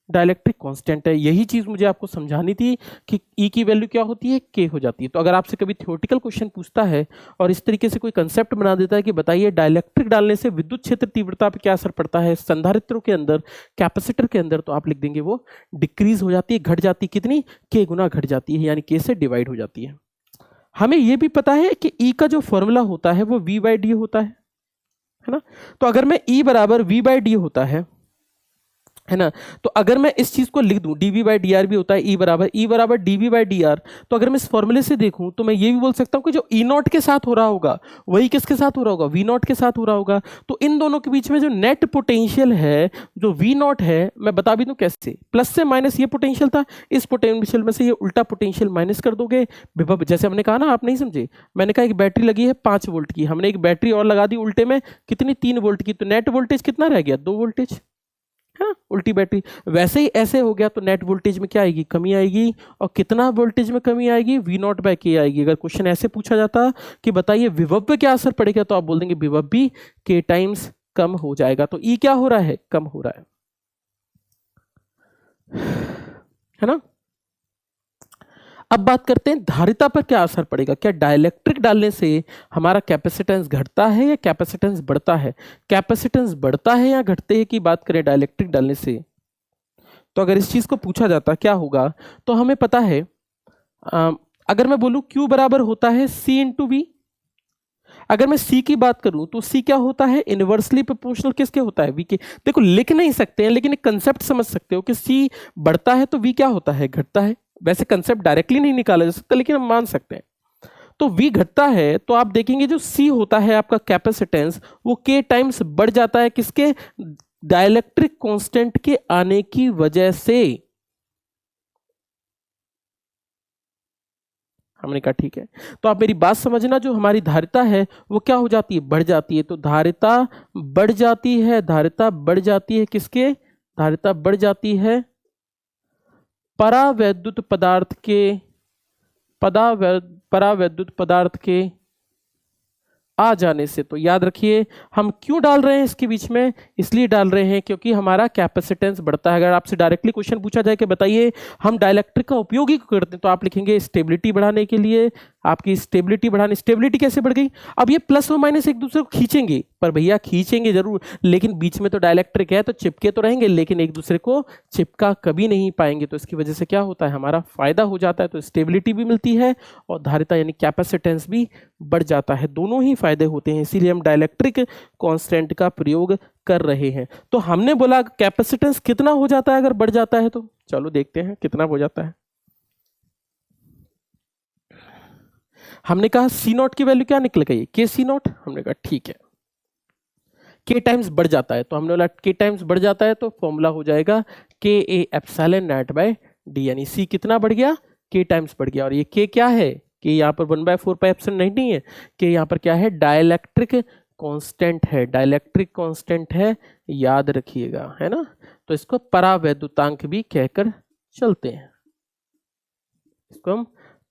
डाइलेक्ट्रिक कांस्टेंट है। यही चीज मुझे आपको समझानी थी कि E की वैल्यू क्या होती है, K हो जाती है। तो अगर आपसे कभी थ्योरेटिकल क्वेश्चन पूछता है और इस तरीके से कोई कंसेप्ट बना देता है कि बताइए डाइलेक्ट्रिक डालने से विद्युत क्षेत्र तीव्रता पर क्या असर पड़ता है संधारित्रों के अंदर, कैपेसिटर के अंदर, तो आप लिख देंगे वो डिक्रीज हो जाती है, घट जाती है, कितनी, K गुना घट जाती है, यानी K से डिवाइड हो जाती है। हमें यह भी पता है कि E का जो फॉर्मूला होता है वो V/D होता है ना। तो अगर मैं E बराबर V/D होता है ना, तो अगर मैं इस चीज को लिख दूं dV/dr भी होता है E बराबर dV/dr, तो अगर मैं इस फॉर्मूले से देखूं तो मैं ये भी बोल सकता हूं कि जो E नॉट के साथ हो रहा होगा वही किसके साथ हो रहा होगा, V नॉट के साथ हो रहा होगा। तो इन दोनों के बीच में जो नेट पोटेंशियल है जो V नॉट है, मैं बता भी दूं कैसे, प्लस से माइनस ये पोटेंशियल था, इस पोटेंशियल में से ये उल्टा पोटेंशियल माइनस कर दोगे विभव। जैसे हमने कहा ना, आप नहीं समझे, मैंने कहा एक बैटरी लगी है 5 वोल्ट की, हमने एक बैटरी और लगा दी उल्टे में कितनी 3 वोल्ट की, तो नेट वोल्टेज कितना रह गया, 2 वोल्टेज, हाँ उल्टी बैटरी। वैसे ही ऐसे हो गया तो नेट वोल्टेज में क्या आएगी, कमी आएगी, और कितना वोल्टेज में कमी आएगी, V0/K आएगी। अगर क्वेश्चन ऐसे पूछा जाता कि बताइए विभव पे क्या असर पड़ेगा, तो आप बोल देंगे विभव भी K टाइम्स कम हो जाएगा। तो E क्या हो रहा है, कम हो रहा है ना। अब बात करते हैं धारिता पर क्या असर पड़ेगा, क्या डाइलेक्ट्रिक डालने से हमारा कैपेसिटेंस घटता है या कैपेसिटेंस बढ़ता है, कैपेसिटेंस बढ़ता है या घटते हैं की बात करें डाइलेक्ट्रिक डालने से, तो अगर इस चीज को पूछा जाता क्या होगा, तो हमें पता है अगर मैं बोलूं Q बराबर होता है C इंटू V, अगर मैं C की बात करूं तो C क्या होता है, इनवर्सली प्रोपोर्शनल किसके होता है, V के। देखो लिख नहीं सकते हैं लेकिन एक कंसेप्ट समझ सकते हो कि C बढ़ता है तो V क्या होता है, घटता है। वैसे कंसेप्ट डायरेक्टली नहीं निकाला जा सकता लेकिन हम मान सकते हैं। तो V घटता है तो आप देखेंगे जो C होता है आपका कैपेसिटेंस वो K टाइम्स बढ़ जाता है, किसके, डाइलेक्ट्रिक कांस्टेंट के आने की वजह से। हमने कहा ठीक है, तो आप मेरी बात समझना, जो हमारी धारिता है वो क्या हो जाती है, बढ़ जाती है। तो धारिता बढ़ जाती है, धारिता बढ़ जाती है किसके, धारिता बढ़ जाती है परावैद्युत पदार्थ के, परावैद्युत पदार्थ के आ जाने से। तो याद रखिए हम क्यों डाल रहे हैं इसके बीच में, इसलिए डाल रहे हैं क्योंकि हमारा कैपेसिटेंस बढ़ता है। अगर आपसे डायरेक्टली क्वेश्चन पूछा जाए कि बताइए हम डाइलेक्ट्रिक का उपयोग ही क्यों करते हैं, तो आप लिखेंगे स्टेबिलिटी बढ़ाने के लिए, आपकी स्टेबिलिटी बढ़ाने। स्टेबिलिटी कैसे बढ़ गई, अब ये प्लस और माइनस एक दूसरे को खींचेंगे, पर भैया खींचेंगे जरूर लेकिन बीच में तो डाइलेक्ट्रिक है तो चिपके तो रहेंगे लेकिन एक दूसरे को चिपका कभी नहीं पाएंगे। तो इसकी वजह से क्या होता है, हमारा फायदा हो जाता है। तो स्टेबिलिटी भी मिलती है और धारिता यानी कैपेसिटेंस भी बढ़ जाता है, दोनों ही फायदे होते हैं, इसीलिए हम डाइलेक्ट्रिक कांस्टेंट का प्रयोग कर रहे हैं। तो हमने बोला कैपेसिटेंस कितना हो जाता है अगर बढ़ जाता है, तो चलो देखते हैं कितना हो जाता है। हमने कहा सी नॉट की वैल्यू क्या निकल गई, के सी नॉट, हमने कहा ठीक है के टाइम्स बढ़ जाता है, तो हमने बोला के टाइम्स बढ़ जाता है तो फॉर्मूला हो जाएगा के A epsilon naught by D, यानी सी कितना बढ़ गया, के टाइम्स बढ़ गया। और ये के क्या है, के यहाँ पर 1/4 पाई एप्सिलॉन नहीं है, के यहाँ पर क्या है, डाइलेक्ट्रिक कांस्टेंट है, डाइलेक्ट्रिक कांस्टेंट है, याद रखिएगा, है ना। तो इसको परावैद्युतांक भी कहकर चलते हैं, इसको हम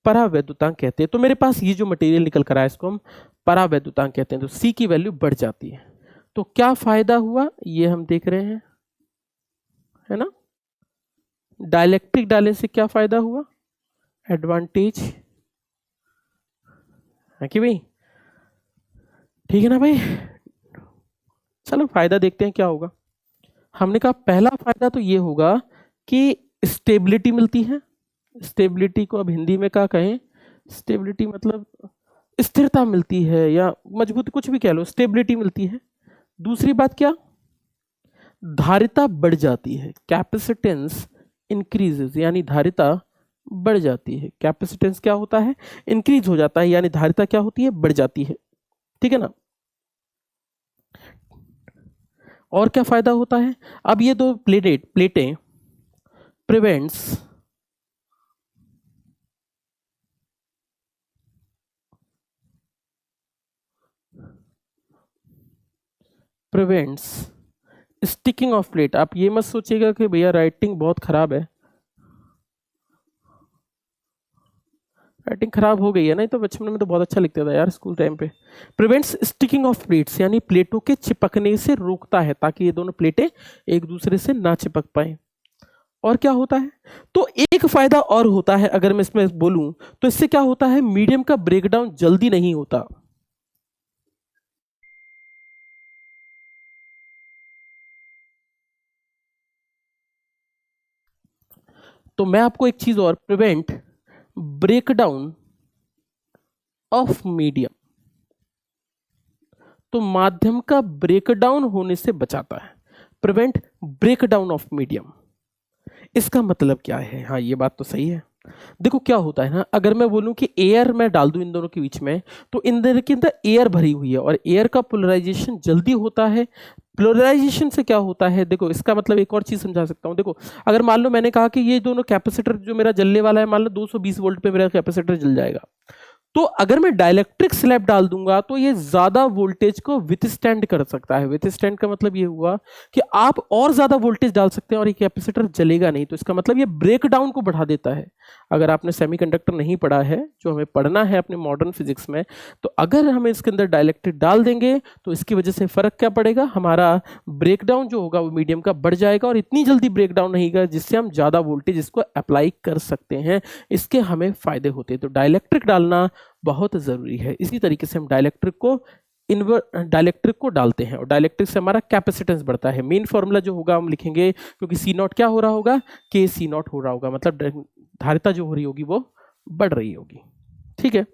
परावैद्युतांक कहते हैं। तो मेरे पास ये जो मटेरियल निकल कर आया इसको हम परावैद्युतांक कहते हैं। तो सी की वैल्यू बढ़ जाती है, तो क्या फायदा हुआ ये हम देख रहे हैं, है ना। डाइलेक्ट्रिक डालने से क्या फायदा हुआ, एडवांटेज है कि भाई, ठीक है ना भाई। चलो फायदा देखते हैं क्या होगा। हमने कहा पहला फायदा तो ये होगा कि स्टेबिलिटी मिलती है। स्टेबिलिटी को अब हिंदी में क्या कहें, स्टेबिलिटी मतलब स्थिरता मिलती है या मजबूती, कुछ भी कह लो, स्टेबिलिटी मिलती है। दूसरी बात क्या, धारिता बढ़ जाती है, कैपेसिटेंस इंक्रीजेस, यानी धारिता बढ़ जाती है। कैपेसिटेंस क्या होता है, इंक्रीज हो जाता है, यानी धारिता क्या होती है, बढ़ जाती है। ठीक है ना। और क्या फायदा होता है, अब ये दो प्लेटें प्रिवेंट्स स्टिकिंग ऑफ प्लेट। आप ये मत सोचिएगा कि भैया राइटिंग बहुत खराब है, राइटिंग खराब हो गई है, नहीं तो बचपन में तो बहुत अच्छा लिखता था यार स्कूल टाइम पे। प्रिवेंट्स स्टिकिंग ऑफ प्लेट्स, यानी प्लेटों के चिपकने से रोकता है, ताकि ये दोनों प्लेटें एक दूसरे से ना चिपक पाए। और क्या होता है, तो एक फायदा और होता है, अगर मैं इसमें बोलूं तो इससे क्या होता है, मीडियम का ब्रेकडाउन जल्दी नहीं होता। तो मैं आपको एक चीज और, प्रिवेंट ब्रेकडाउन ऑफ मीडियम, तो माध्यम का ब्रेकडाउन होने से बचाता है। प्रिवेंट ब्रेकडाउन ऑफ मीडियम, इसका मतलब क्या है, हाँ ये बात तो सही है। देखो क्या होता है ना, अगर मैं बोलूं कि एयर मैं डाल दूं इन दोनों के बीच में, तो इन दोनों के अंदर एयर भरी हुई है और एयर का पोलराइजेशन जल्दी होता है। पोलराइजेशन से क्या होता है, देखो इसका मतलब एक और चीज समझा सकता हूं। देखो अगर मान लो मैंने कहा कि ये दोनों कैपेसिटर जो मेरा जलने वाला है, मान लो 220 वोल्ट पे मेरा कैपेसिटर जल जाएगा, तो अगर मैं डाइलेक्ट्रिक स्लैब डाल दूंगा तो ये ज्यादा वोल्टेज को विथस्टैंड कर सकता है। विथस्टैंड का मतलब ये हुआ कि आप और ज्यादा वोल्टेज डाल सकते हैं और ये कैपेसिटर जलेगा नहीं, तो इसका मतलब ये ब्रेक डाउन को बढ़ा देता है। अगर आपने सेमीकंडक्टर नहीं पढ़ा है, जो हमें पढ़ना है अपने मॉडर्न फिजिक्स में, तो अगर हम इसके अंदर डाइलेक्ट्रिक डाल देंगे तो इसकी वजह से फर्क क्या पड़ेगा, हमारा ब्रेक डाउन जो होगा वो मीडियम का बढ़ जाएगा और इतनी जल्दी ब्रेक डाउन नहीं होगा, जिससे हम ज्यादा वोल्टेज इसको अप्लाई कर सकते हैं। इसके हमें फायदे होते हैं, तो डाइलेक्ट्रिक डालना बहुत जरूरी है। इसी तरीके से हम डाइलेक्ट्रिक को डालते हैं और डाइलेक्ट्रिक से हमारा कैपेसिटेंस बढ़ता है। मेन फॉर्मूला जो होगा हम लिखेंगे, क्योंकि सी नॉट क्या हो रहा होगा, के सी नॉट हो रहा होगा, मतलब धारिता जो हो रही होगी वो बढ़ रही होगी। ठीक है,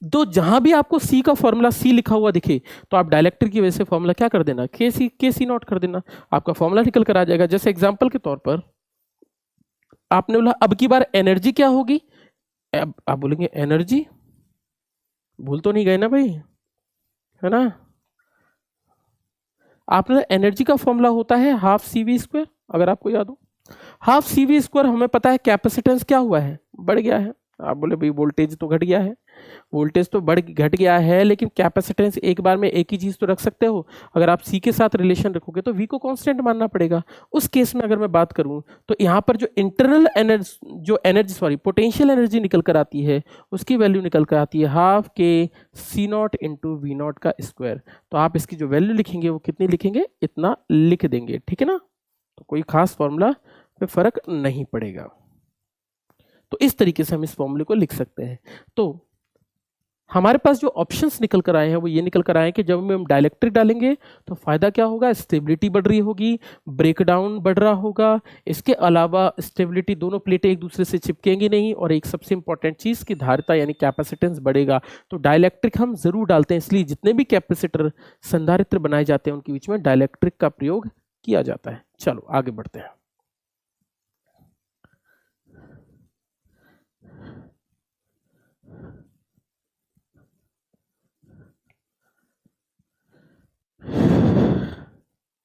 तो जहां भी आपको सी का फॉर्मूला सी लिखा हुआ दिखे, तो आप डाइलेक्ट्रिक की वजह से फॉर्मूला क्या कर देना, के सी नॉट कर देना, आपका फॉर्मूला निकल कर आ जाएगा। जैसे एग्जांपल के तौर पर आपने बोला अब की बार एनर्जी क्या होगी, अब आप बोलेंगे एनर्जी, भूल तो नहीं गए ना भाई, है ना। आपने एनर्जी का फॉर्मूला होता है हाफ सी वी स्क्वायर, अगर आपको याद हो। हाफ सी वी स्क्वायर, हमें पता है कैपेसिटेंस क्या हुआ है, बढ़ गया है। आप बोले भाई वोल्टेज तो घट गया है, वोल्टेज तो घट गया है, लेकिन कैपेसिटेंस एक बार में एक ही चीज तो रख सकते हो। अगर आप सी के साथ रिलेशन रखोगे तो वी को कांस्टेंट मानना पड़ेगा। उस केस में अगर मैं बात करूं तो यहां पर जो इंटरनल एनर्जी पोटेंशियल एनर्जी निकल कर आती है, उसकी वैल्यू निकल कर आती है हाफ के सी नॉट इंटू वी नॉट का स्क्वायर। तो आप इसकी जो वैल्यू लिखेंगे वो कितनी लिखेंगे, इतना लिख देंगे। ठीक है ना, तो कोई खास फॉर्मूला पे फर्क नहीं पड़ेगा। तो इस तरीके से हम इस फॉर्मूले को लिख सकते हैं। तो हमारे पास जो ऑप्शंस निकल कर आए हैं वो ये निकल कर आए हैं कि जब हम डाइलेक्ट्रिक डालेंगे तो फायदा क्या होगा, स्टेबिलिटी बढ़ रही होगी, ब्रेकडाउन बढ़ रहा होगा। इसके अलावा स्टेबिलिटी, दोनों प्लेटें एक दूसरे से चिपकेंगी नहीं, और एक सबसे इंपॉर्टेंट चीज की धारिता यानी कैपेसिटेंस बढ़ेगा। तो डाइलेक्ट्रिक हम जरूर डालते हैं, इसलिए जितने भी कैपेसिटर संधारित्र बनाए जाते हैं उनके बीच में डाइलेक्ट्रिक का प्रयोग किया जाता है। चलो आगे बढ़ते हैं।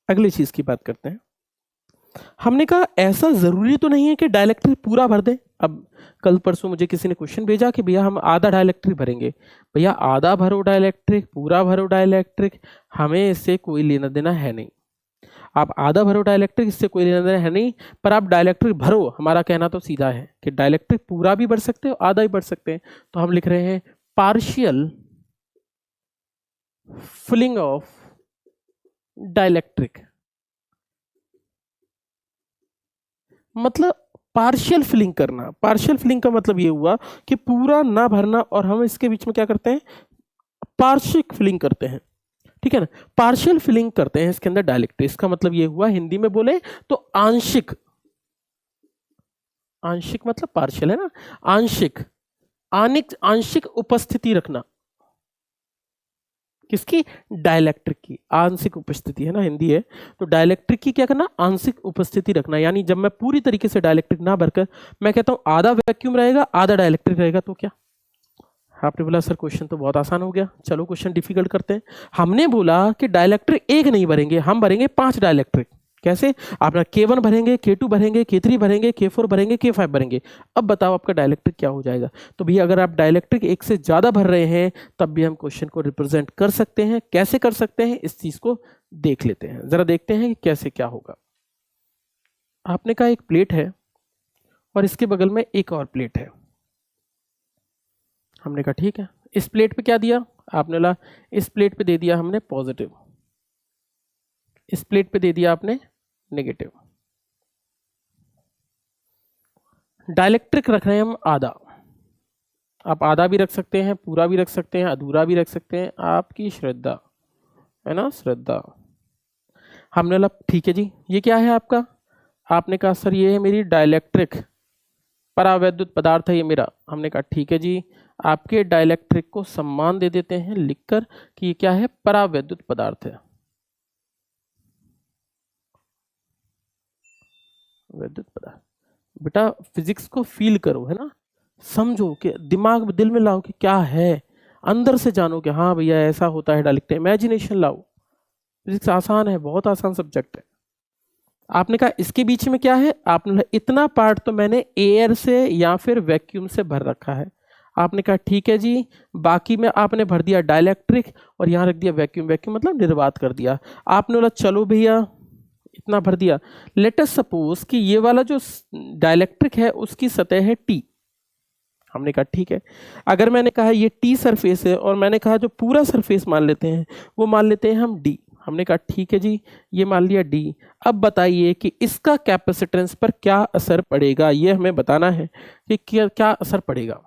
अगली चीज की बात करते हैं। हमने कहा ऐसा जरूरी तो नहीं है कि डाइलेक्ट्रिक पूरा भर दें। अब कल परसों मुझे किसी ने क्वेश्चन भेजा कि भैया हम आधा डाइलेक्ट्रिक भरेंगे। भैया आधा भरो डाइलेक्ट्रिक, पूरा भरो डाइलेक्ट्रिक, हमें इससे कोई लेना देना है नहीं। आप आधा भरो डाइलेक्ट्रिक, इससे कोई लेना देना है नहीं, पर आप डाइलेक्ट्रिक भरो। हमारा कहना तो सीधा है कि डाइलेक्ट्रिक पूरा भी भर सकते हो, आधा भी भर सकते हैं। तो हम लिख रहे हैं पार्शियल फिलिंग ऑफ डाइलेक्ट्रिक, मतलब पार्शियल फिलिंग करना। पार्शियल फिलिंग का मतलब ये हुआ कि पूरा ना भरना, और हम इसके बीच में क्या करते हैं, पार्शियल फिलिंग करते हैं। ठीक है ना, पार्शियल फिलिंग करते हैं इसके अंदर डाइलेक्ट्रिक। इसका मतलब ये हुआ, हिंदी में बोले तो आंशिक आंशिक मतलब पार्शियल है ना, आंशिक, आंशिक उपस्थिति रखना किसकी, डाइलेक्ट्रिक की, आंशिक उपस्थिति है ना, हिंदी है, तो डाइलेक्ट्रिक की क्या करना, आंशिक उपस्थिति रखना। यानी जब मैं पूरी तरीके से डाइलेक्ट्रिक ना भरकर मैं कहता हूं आधा वैक्यूम रहेगा आधा डाइलेक्ट्रिक रहेगा, तो क्या आपने बोला सर क्वेश्चन तो बहुत आसान हो गया, चलो क्वेश्चन डिफिकल्ट करते हैं। हमने बोला कि डाइलेक्ट्रिक एक नहीं भरेंगे, हम भरेंगे 5 डाइलेक्ट्रिक। कैसे, आप K1 भरेंगे, K2 भरेंगे, K3 भरेंगे, K4 भरेंगे, K5 भरेंगे। अब बताओ आपका डाइलेक्ट्रिक क्या हो जाएगा। तो भैया अगर आप डाइलेक्ट्रिक एक से ज्यादा भर रहे हैं तब भी हम क्वेश्चन को रिप्रेजेंट कर सकते हैं। कैसे कर सकते हैं इस चीज को देख लेते हैं, जरा देखते हैं कि कैसे क्या होगा। आपने कहा एक प्लेट है और इसके बगल में एक और प्लेट है। हमने कहा ठीक है, इस प्लेट पे क्या दिया, आपने बोला इस प्लेट पे दे दिया हमने पॉजिटिव, इस प्लेट पे दे दिया आपने नेगेटिव। डाइलेक्ट्रिक रख रहे हैं हम आधा, आप आधा भी रख सकते हैं, पूरा भी रख सकते हैं, अधूरा भी रख सकते हैं, आपकी श्रद्धा है ना, श्रद्धा। हमने बोला ठीक है जी, ये क्या है आपका, आपने कहा सर ये है मेरी डाइलेक्ट्रिक, परावैद्युत पदार्थ है ये मेरा। हमने कहा ठीक है जी, आपके डाइलेक्ट्रिक को सम्मान दे देते हैं लिखकर कि ये क्या है, परावैद्युत पदार्थ है, वैद्युत पदार्थ। बेटा फिजिक्स को फील करो, है ना, समझो कि दिमाग में दिल में लाओ कि क्या है, अंदर से जानो कि हाँ भैया ऐसा होता है डाइलेक्ट्रिक, इमेजिनेशन लाओ। फिजिक्स आसान है, बहुत आसान सब्जेक्ट है। आपने कहा इसके बीच में क्या है, आपने इतना पार्ट तो मैंने एयर से या फिर वैक्यूम से भर रखा है। आपने कहा ठीक है जी, बाकी में आपने भर दिया डाइलेक्ट्रिक और यहाँ रख दिया वैक्यूम, वैक्यूम मतलब निर्वात कर दिया। आपने बोला चलो भैया इतना भर दिया। लेट अस सपोज कि ये वाला जो डाइलेक्ट्रिक है उसकी सतह है टी। हमने कहा ठीक है, अगर मैंने कहा ये टी सरफेस है और मैंने कहा जो पूरा सरफेस मान लेते हैं वो मान लेते हैं हम डी। हमने कहा ठीक है जी, ये मान लिया डी। अब बताइए कि इसका कैपेसिटेंस पर क्या असर पड़ेगा, ये हमें बताना है कि क्या क्या असर पड़ेगा,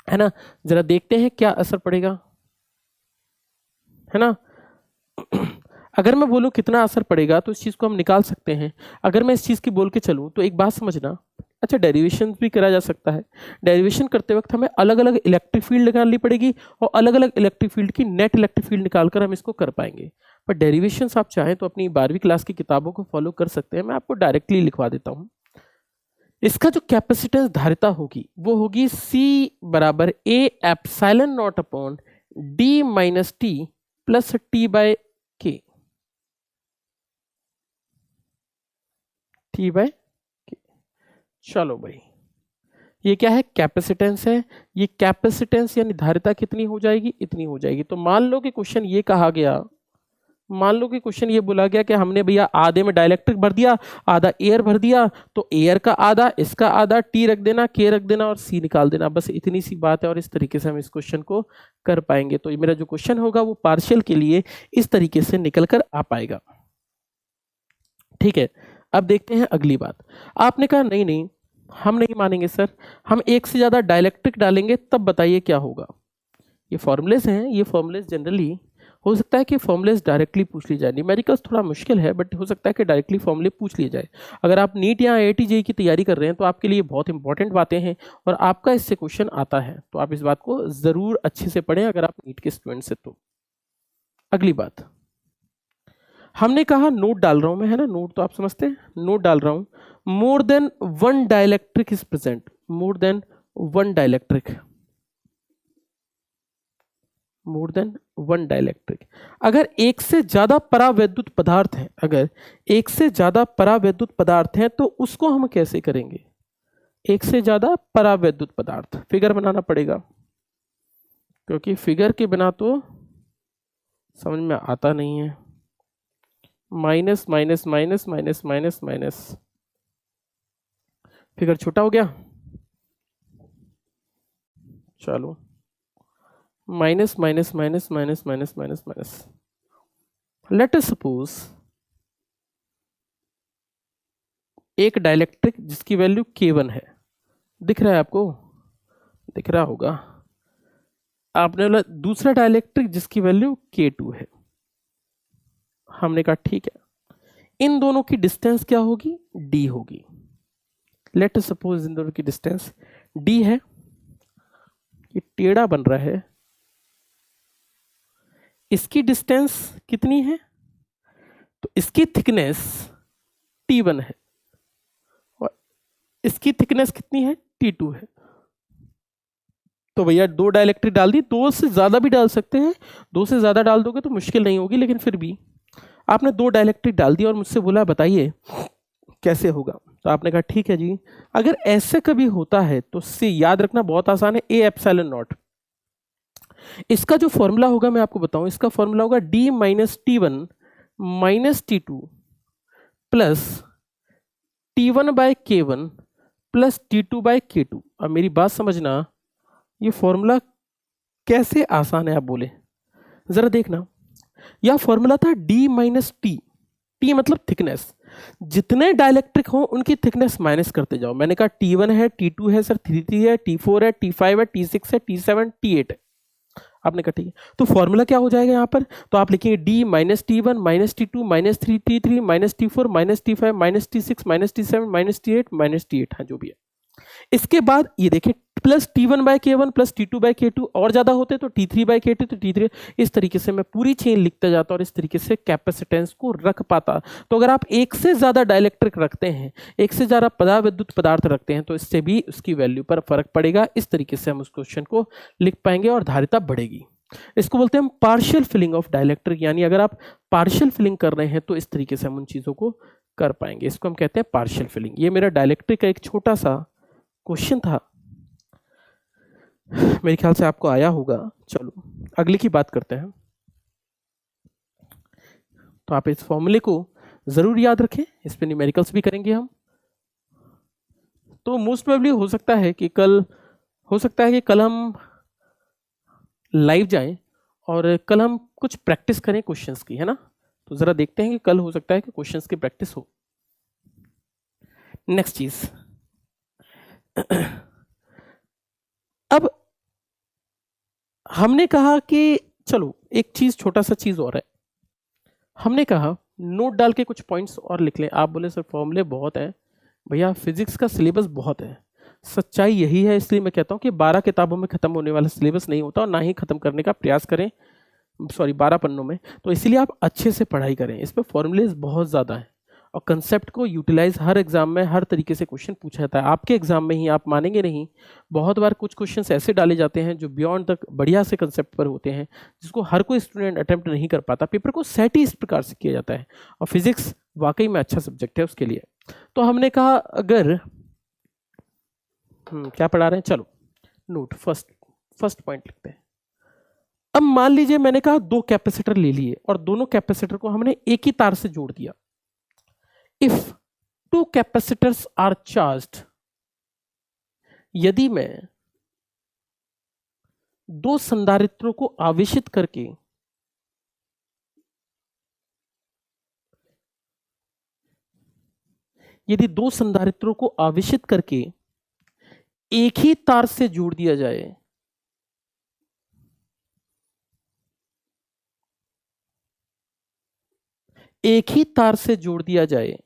है ना। जरा देखते हैं क्या असर पड़ेगा, है ना। अगर मैं बोलूं कितना असर पड़ेगा तो इस चीज को हम निकाल सकते हैं। अगर मैं इस चीज की बोल के चलूं तो एक बात समझना, अच्छा डेरिवेशन भी करा जा सकता है। डेरिवेशन करते वक्त हमें अलग अलग इलेक्ट्रिक फील्ड निकालनी पड़ेगी और अलग अलग इलेक्ट्रिक फील्ड की नेट इलेक्ट्रिक फील्ड निकालकर हम इसको कर पाएंगे। पर डेरिवेशंस आप चाहें तो अपनी 12वीं क्लास की किताबों को फॉलो कर सकते हैं, मैं आपको डायरेक्टली लिखवा देता हूं। इसका जो कैपेसिटेंस धारिता होगी वो होगी C बराबर A epsilon naught upon D minus T plus T by K, T by K। चलो भाई ये क्या है, कैपेसिटेंस है। ये कैपेसिटेंस यानी धारिता कितनी हो जाएगी, इतनी हो जाएगी। तो मान लो कि क्वेश्चन ये कहा गया, मान लो कि क्वेश्चन ये बोला गया कि हमने भैया आधे में डाइलेक्ट्रिक भर दिया, आधा एयर भर दिया, तो एयर का आधा, इसका आधा, टी रख देना, के रख देना और सी निकाल देना, बस इतनी सी बात है। और इस तरीके से हम इस क्वेश्चन को कर पाएंगे। तो ये मेरा जो क्वेश्चन होगा वो पार्शियल के लिए इस तरीके से निकल कर आ पाएगा। ठीक है, अब देखते हैं अगली बात। आपने कहा नहीं नहीं हम नहीं मानेंगे सर, हम एक से ज्यादा डाइलेक्ट्रिक डालेंगे तब बताइए क्या होगा। ये फॉर्मूलेस हैं, ये फॉर्मूलेस जनरली हो सकता है कि फॉर्मूलेस डायरेक्टली पूछ ली जाए। न्यूमेरिकल्स थोड़ा मुश्किल है बट हो सकता है कि डायरेक्टली फॉर्मूले पूछ लिए जाए। अगर आप नीट या IIT JEE की तैयारी कर रहे हैं तो आपके लिए बहुत इंपॉर्टेंट बातें हैं और आपका इससे क्वेश्चन आता है, तो आप इस बात को जरूर अच्छे से पढ़ें अगर आप नीट के स्टूडेंट से। तो अगली बात हमने कहा, नोट डाल रहा हूं मैं, है ना, नोट तो आप समझते हैं, नोट डाल रहा हूं, more than one dielectric is present, more than one dielectric, more than one dielectric. अगर एक से ज्यादा परावैद्युत पदार्थ है, अगर एक से ज्यादा परावैद्युत पदार्थ है तो उसको हम कैसे करेंगे, एक से ज्यादा परावैद्युत पदार्थ फिगर बनाना पड़ेगा, क्योंकि फिगर के बिना तो समझ में आता नहीं है। Minus minus minus minus minus minus, figure छोटा हो गया, चलो minus minus minus minus minus minus minus. Let us suppose एक डाइलेक्ट्रिक जिसकी वैल्यू K1 है, दिख रहा है आपको, दिख रहा होगा। आपने बोला दूसरा डाइलेक्ट्रिक जिसकी वैल्यू K2 है। हमने कहा ठीक है, इन दोनों की डिस्टेंस क्या होगी, D होगी। लेट अस सपोज इन दोनों की डिस्टेंस d है, ये टेढ़ा बन रहा है, इसकी डिस्टेंस कितनी है, तो इसकी थिकनेस t1 है और इसकी थिकनेस कितनी है, t2 है। तो भैया दो डाइलेक्ट्रिक डाल दी, दो से ज्यादा भी डाल सकते हैं, दो से ज्यादा डाल दोगे तो मुश्किल नहीं होगी, लेकिन फिर भी आपने दो डाइलेक्ट्रिक डाल दी और मुझसे बोला बताइए कैसे होगा। तो आपने कहा ठीक है जी, अगर ऐसे कभी होता है तो इससे याद रखना बहुत आसान है, ए एप्सिलॉन नॉट। इसका जो फॉर्मूला होगा मैं आपको बताऊं, इसका फॉर्मूला होगा d minus t1 minus t2 plus t1 by k1 plus t2 by k2। अब मेरी बात समझना, ये फॉर्मूला कैसे आसान है आप बोले, जरा देखना। यह फॉर्मूला था d माइनस टी, टी मतलब थिकनेस, जितने डाइलेक्ट्रिक हो उनकी थिकनेस माइनस करते जाओ। मैंने कहा T1 है, T2 है सर, T3 है, T4 है, T5 है, T6 है, T7, T8 है। आपने कहा ठीक है, तो फॉर्मूला क्या हो जाएगा यहाँ पर, तो आप लिखेंगे d minus t1 minus t2 minus 3t3 minus t4 minus t5 minus t6 minus t7 minus t8 minus t8 है जो भी है। इसके बाद ये देखिए plus t1 by k1 plus t2 by k2, और ज्यादा होते तो t3 बाय k2 तो t3। इस तरीके से मैं पूरी चेन लिखता जाता और इस तरीके से कैपेसिटेंस को रख पाता। तो अगर आप एक से ज्यादा डाइलेक्ट्रिक रखते हैं, एक से ज्यादा पदाविद्युत पदार्थ रखते हैं, तो इससे भी उसकी वैल्यू पर फर्क पड़ेगा। इस तरीके से हम उस क्वेश्चन को लिख पाएंगे और धारिता बढ़ेगी। इसको बोलते हैं हम पार्शियल फिलिंग ऑफ डाइलेक्ट्रिक, यानी अगर आप पार्शियल फिलिंग कर रहे हैं तो इस तरीके से हम उन चीजों को कर पाएंगे। इसको हम कहते हैं पार्शियल फिलिंग। ये मेरा डाइलेक्ट्रिक का एक छोटा सा क्वेश्चन था, मेरे ख्याल से आपको आया होगा। चलो अगले की बात करते हैं। तो आप इस फॉर्मूले को जरूर याद रखें, इस पे न्यूमेरिकल्स भी करेंगे हम। तो मोस्ट प्रोबेबली हो सकता है कि कल हम लाइव जाएं और कल हम कुछ प्रैक्टिस करें क्वेश्चंस की, है ना। तो जरा देखते हैं कि कल हो सकता है कि क्वेश्चंस की प्रैक्टिस हो। नेक्स्ट चीज अब हमने कहा कि चलो एक चीज, छोटा सा चीज और है, हमने कहा नोट डाल के कुछ पॉइंट्स और लिख लें। आप बोले सर फॉर्मूले बहुत है, भैया फिजिक्स का सिलेबस बहुत है, सच्चाई यही है। इसलिए मैं कहता हूं कि 12 किताबों में खत्म होने वाला सिलेबस नहीं होता और ना ही खत्म करने का प्रयास करें, 12 पन्नों में। तो इसीलिए आप अच्छे से पढ़ाई करें, इस पर फॉर्मूलेज बहुत ज़्यादा है और कंसेप्ट को यूटिलाइज हर एग्जाम में हर तरीके से क्वेश्चन पूछा जाता है। आपके एग्जाम में ही, आप मानेंगे नहीं, बहुत बार कुछ क्वेश्चंस ऐसे डाले जाते हैं जो बियॉन्ड तक बढ़िया से कंसेप्ट पर होते हैं, जिसको हर कोई स्टूडेंट अटेम्प्ट नहीं कर पाता। पेपर को सेट ही इस प्रकार से किया जाता है और फिजिक्स वाकई में अच्छा सब्जेक्ट है उसके लिए। तो हमने कहा अगर क्या पढ़ा रहे हैं, चलो नोट फर्स्ट पॉइंट लिखते हैं। अब मान लीजिए मैंने कहा दो कैपेसिटर ले लिए और दोनों कैपेसिटर को हमने एक ही तार से जोड़ दिया। If two capacitors are charged, यदि मैं दो संधारित्रों को आवेशित करके एक ही तार से जोड़ दिया जाए, एक ही तार से जोड़ दिया जाए,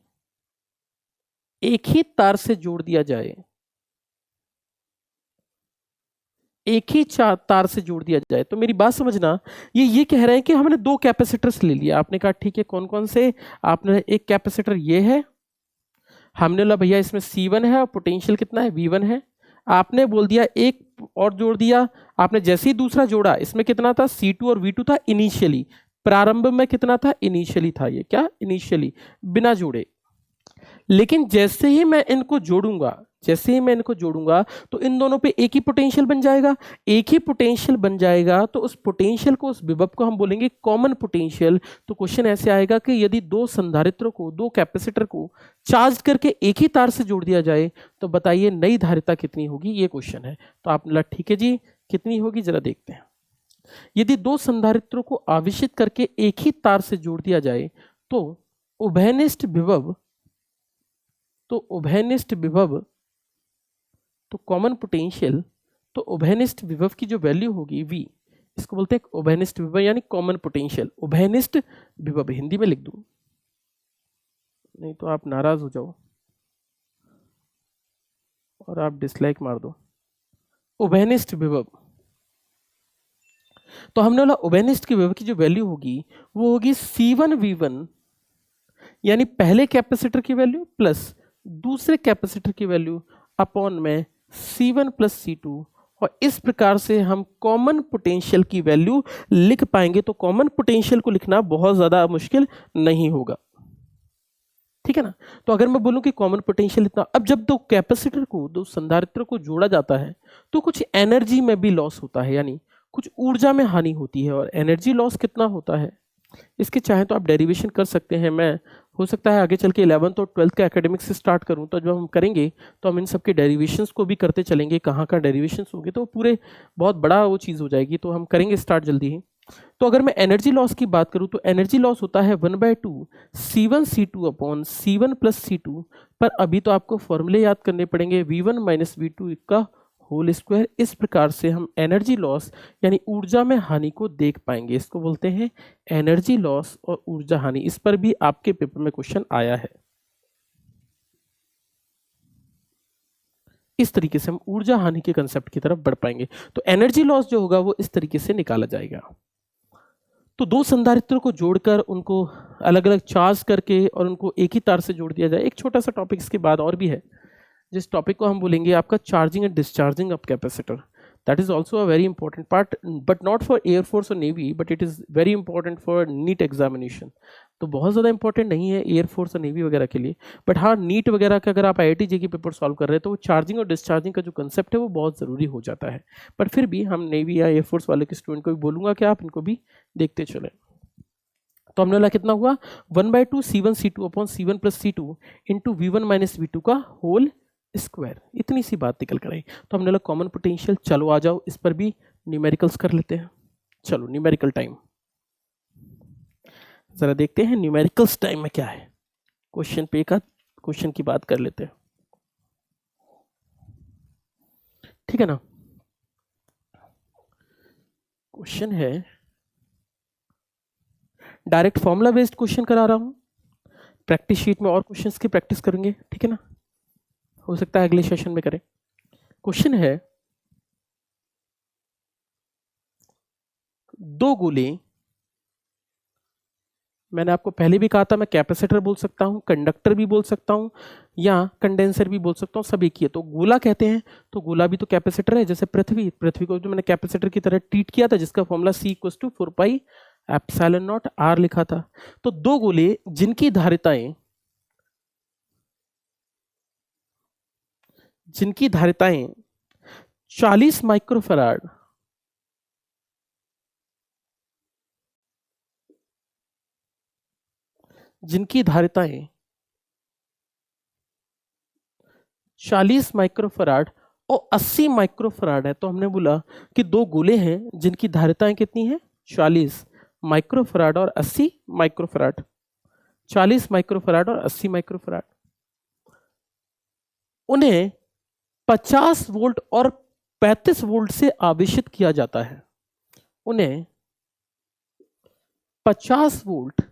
एक ही तार से जोड़ दिया जाए, एक ही तार से जोड़ दिया जाए। तो मेरी बात समझना, ये कह रहे हैं कि हमने दो कैपेसिटर्स ले लिया। आपने कहा ठीक है, कौन कौन से, आपने एक कैपेसिटर ये है, हमने बोला भैया इसमें C1 है और पोटेंशियल कितना है, V1 है। आपने बोल दिया एक और जोड़ दिया, आपने जैसे ही दूसरा जोड़ा, इसमें कितना था, C2 और V2 था इनिशियली, प्रारंभ में कितना था, इनिशियली था, ये क्या इनिशियली बिना जोड़े। लेकिन जैसे ही मैं इनको जोड़ूंगा तो इन दोनों पे एक ही पोटेंशियल बन जाएगा। एक ही पोटेंशियल बन जाएगा तो उस पोटेंशियल को, उस विभव को हम बोलेंगे कॉमन पोटेंशियल। तो क्वेश्चन ऐसे आएगा कि यदि दो संधारित्रों को, दो कैपेसिटर को चार्ज करके एक ही तार से जोड़ दिया जाए तो बताइए नई धारिता कितनी होगी, ये क्वेश्चन है। तो आपने ठीक है जी, कितनी होगी जरा देखते हैं। यदि दो संधारित्रों को आवेशित करके एक ही तार से जोड़ दिया जाए तो उभयनिष्ठ विभव, तो कॉमन पोटेंशियल, तो उभयनिष्ठ विभव की जो वैल्यू होगी V, इसको बोलते हैं उभयनिष्ठ विभव यानी कॉमन पोटेंशियल। उभयनिष्ठ विभव हिंदी में लिख दूं, नहीं तो आप नाराज हो जाओ। और आप डिसलाइक मार दो। उभयनिष्ठ विभव, तो हमने बोला उभयनिष्ठ की विभव की जो वैल्यू होगी वो होगी C1V1, यानी पहले कैपेसिटर की वैल्यू प्लस दूसरे कैपेसिटर की वैल्यू अपॉन में C1 प्लस C2, और इस प्रकार से हम कॉमन पोटेंशियल की वैल्यू लिख पाएंगे। तो कॉमन पोटेंशियल को लिखना बहुत ज्यादा मुश्किल नहीं होगा, ठीक है ना। तो अगर मैं बोलूं कि कॉमन पोटेंशियल इतना, अब जब दो कैपेसिटर को, दो संधारित्र को जोड़ा जाता है तो कुछ एनर्जी में भी लॉस होता है, यानी कुछ ऊर्जा में हानि होती है। और एनर्जी लॉस कितना होता है, इसके चाहे तो आप डेरिवेशन कर सकते हैं। मैं हो सकता है आगे चल के 11th और 12th के एकेडमिक्स से स्टार्ट करूं, तो जब हम करेंगे तो हम इन सब के डेरिवेशंस को भी करते चलेंगे। कहाँ का डेरिवेशंस होंगे तो पूरे बहुत बड़ा वो चीज़ हो जाएगी, तो हम करेंगे स्टार्ट जल्दी ही। तो अगर मैं एनर्जी लॉस की बात करूं तो एनर्जी लॉस होता है 1/2 C1 C2 upon C1 plus C2, पर अभी तो आपको फॉर्मूले याद करने पड़ेंगे, V1 माइनस V2 का होल स्क्वायर। इस प्रकार से हम एनर्जी लॉस यानी ऊर्जा में हानि को देख पाएंगे। इसको बोलते हैं एनर्जी लॉस और ऊर्जा हानि। इस पर भी आपके पेपर में क्वेश्चन आया है। इस तरीके से हम ऊर्जा हानि के कंसेप्ट की तरफ बढ़ पाएंगे। तो एनर्जी लॉस जो होगा वो इस तरीके से निकाला जाएगा। तो दो संधारित्रों को जोड़कर उनको अलग अलग चार्ज करके और उनको एक ही तार से जोड़ दिया जाए। एक छोटा सा टॉपिक इसके बाद और भी है, जिस टॉपिक को हम बोलेंगे आपका charging and discharging of capacitor. That is also a very important part, but not for air force और navy, but it is very important for NEET examination. तो बहुत ज़्यादा इंपॉर्टेंट नहीं है एयरफोर्स और नेवी वगैरह के लिए, बट हाँ नीट वगैरह का अगर आप IIT JEE पेपर सॉल्व कर रहे हैं तो वो चार्जिंग और डिस्चार्जिंग का जो कंसेप्ट है वो बहुत ज़रूरी हो जाता है। पर फिर भी हम नेवी या एयरफोर्स वाले के स्टूडेंट को भी बोलूँगा कि आप इनको भी देखते चलें। तो हमने बोला कितना हुआ 1/2 C1 C2 upon C1 plus C2 into V1 minus V2 का होल स्क्वायर। इतनी सी बात निकल कर आई। तो हमने बोला कॉमन पोटेंशियल, चलो आ जाओ इस पर भी न्यूमेरिकल्स कर लेते हैं। चलो न्यूमेरिकल टाइम, जरा देखते हैं न्यूमेरिकल्स टाइम में क्या है। क्वेश्चन पे का क्वेश्चन की बात कर लेते हैं, ठीक है ना। क्वेश्चन है, डायरेक्ट फॉर्मूला बेस्ड क्वेश्चन करा रहा हूं। प्रैक्टिस शीट में और क्वेश्चंस की प्रैक्टिस करेंगे, ठीक है ना, हो सकता है अगले सेशन में करें। क्वेश्चन है, दो गोले, मैंने आपको पहले भी कहा था मैं कैपेसिटर बोल सकता हूं, कंडक्टर भी बोल सकता हूं, या कंडेंसर भी बोल सकता हूं, सब एक ही है। तो गोला कहते हैं, तो गोला भी तो कैपेसिटर है। जैसे पृथ्वी को जो मैंने कैपेसिटर की तरह ट्रीट किया था, जिसका फॉर्मूला C = 4πε0 R लिखा था। तो दो गोले जिनकी धारिताएं 40 माइक्रोफैराड जिनकी धारिताएं 40 माइक्रोफैराड और 80 माइक्रोफैराड है। तो हमने बोला कि दो गोले हैं जिनकी धारिताएं कितनी हैं 40 माइक्रोफैराड और 80 माइक्रोफैराड, 40 माइक्रोफैराड और 80 माइक्रोफैराड। उन्हें 50 वोल्ट और 35 वोल्ट से आवेशित किया जाता है। उन्हें 50 वोल्ट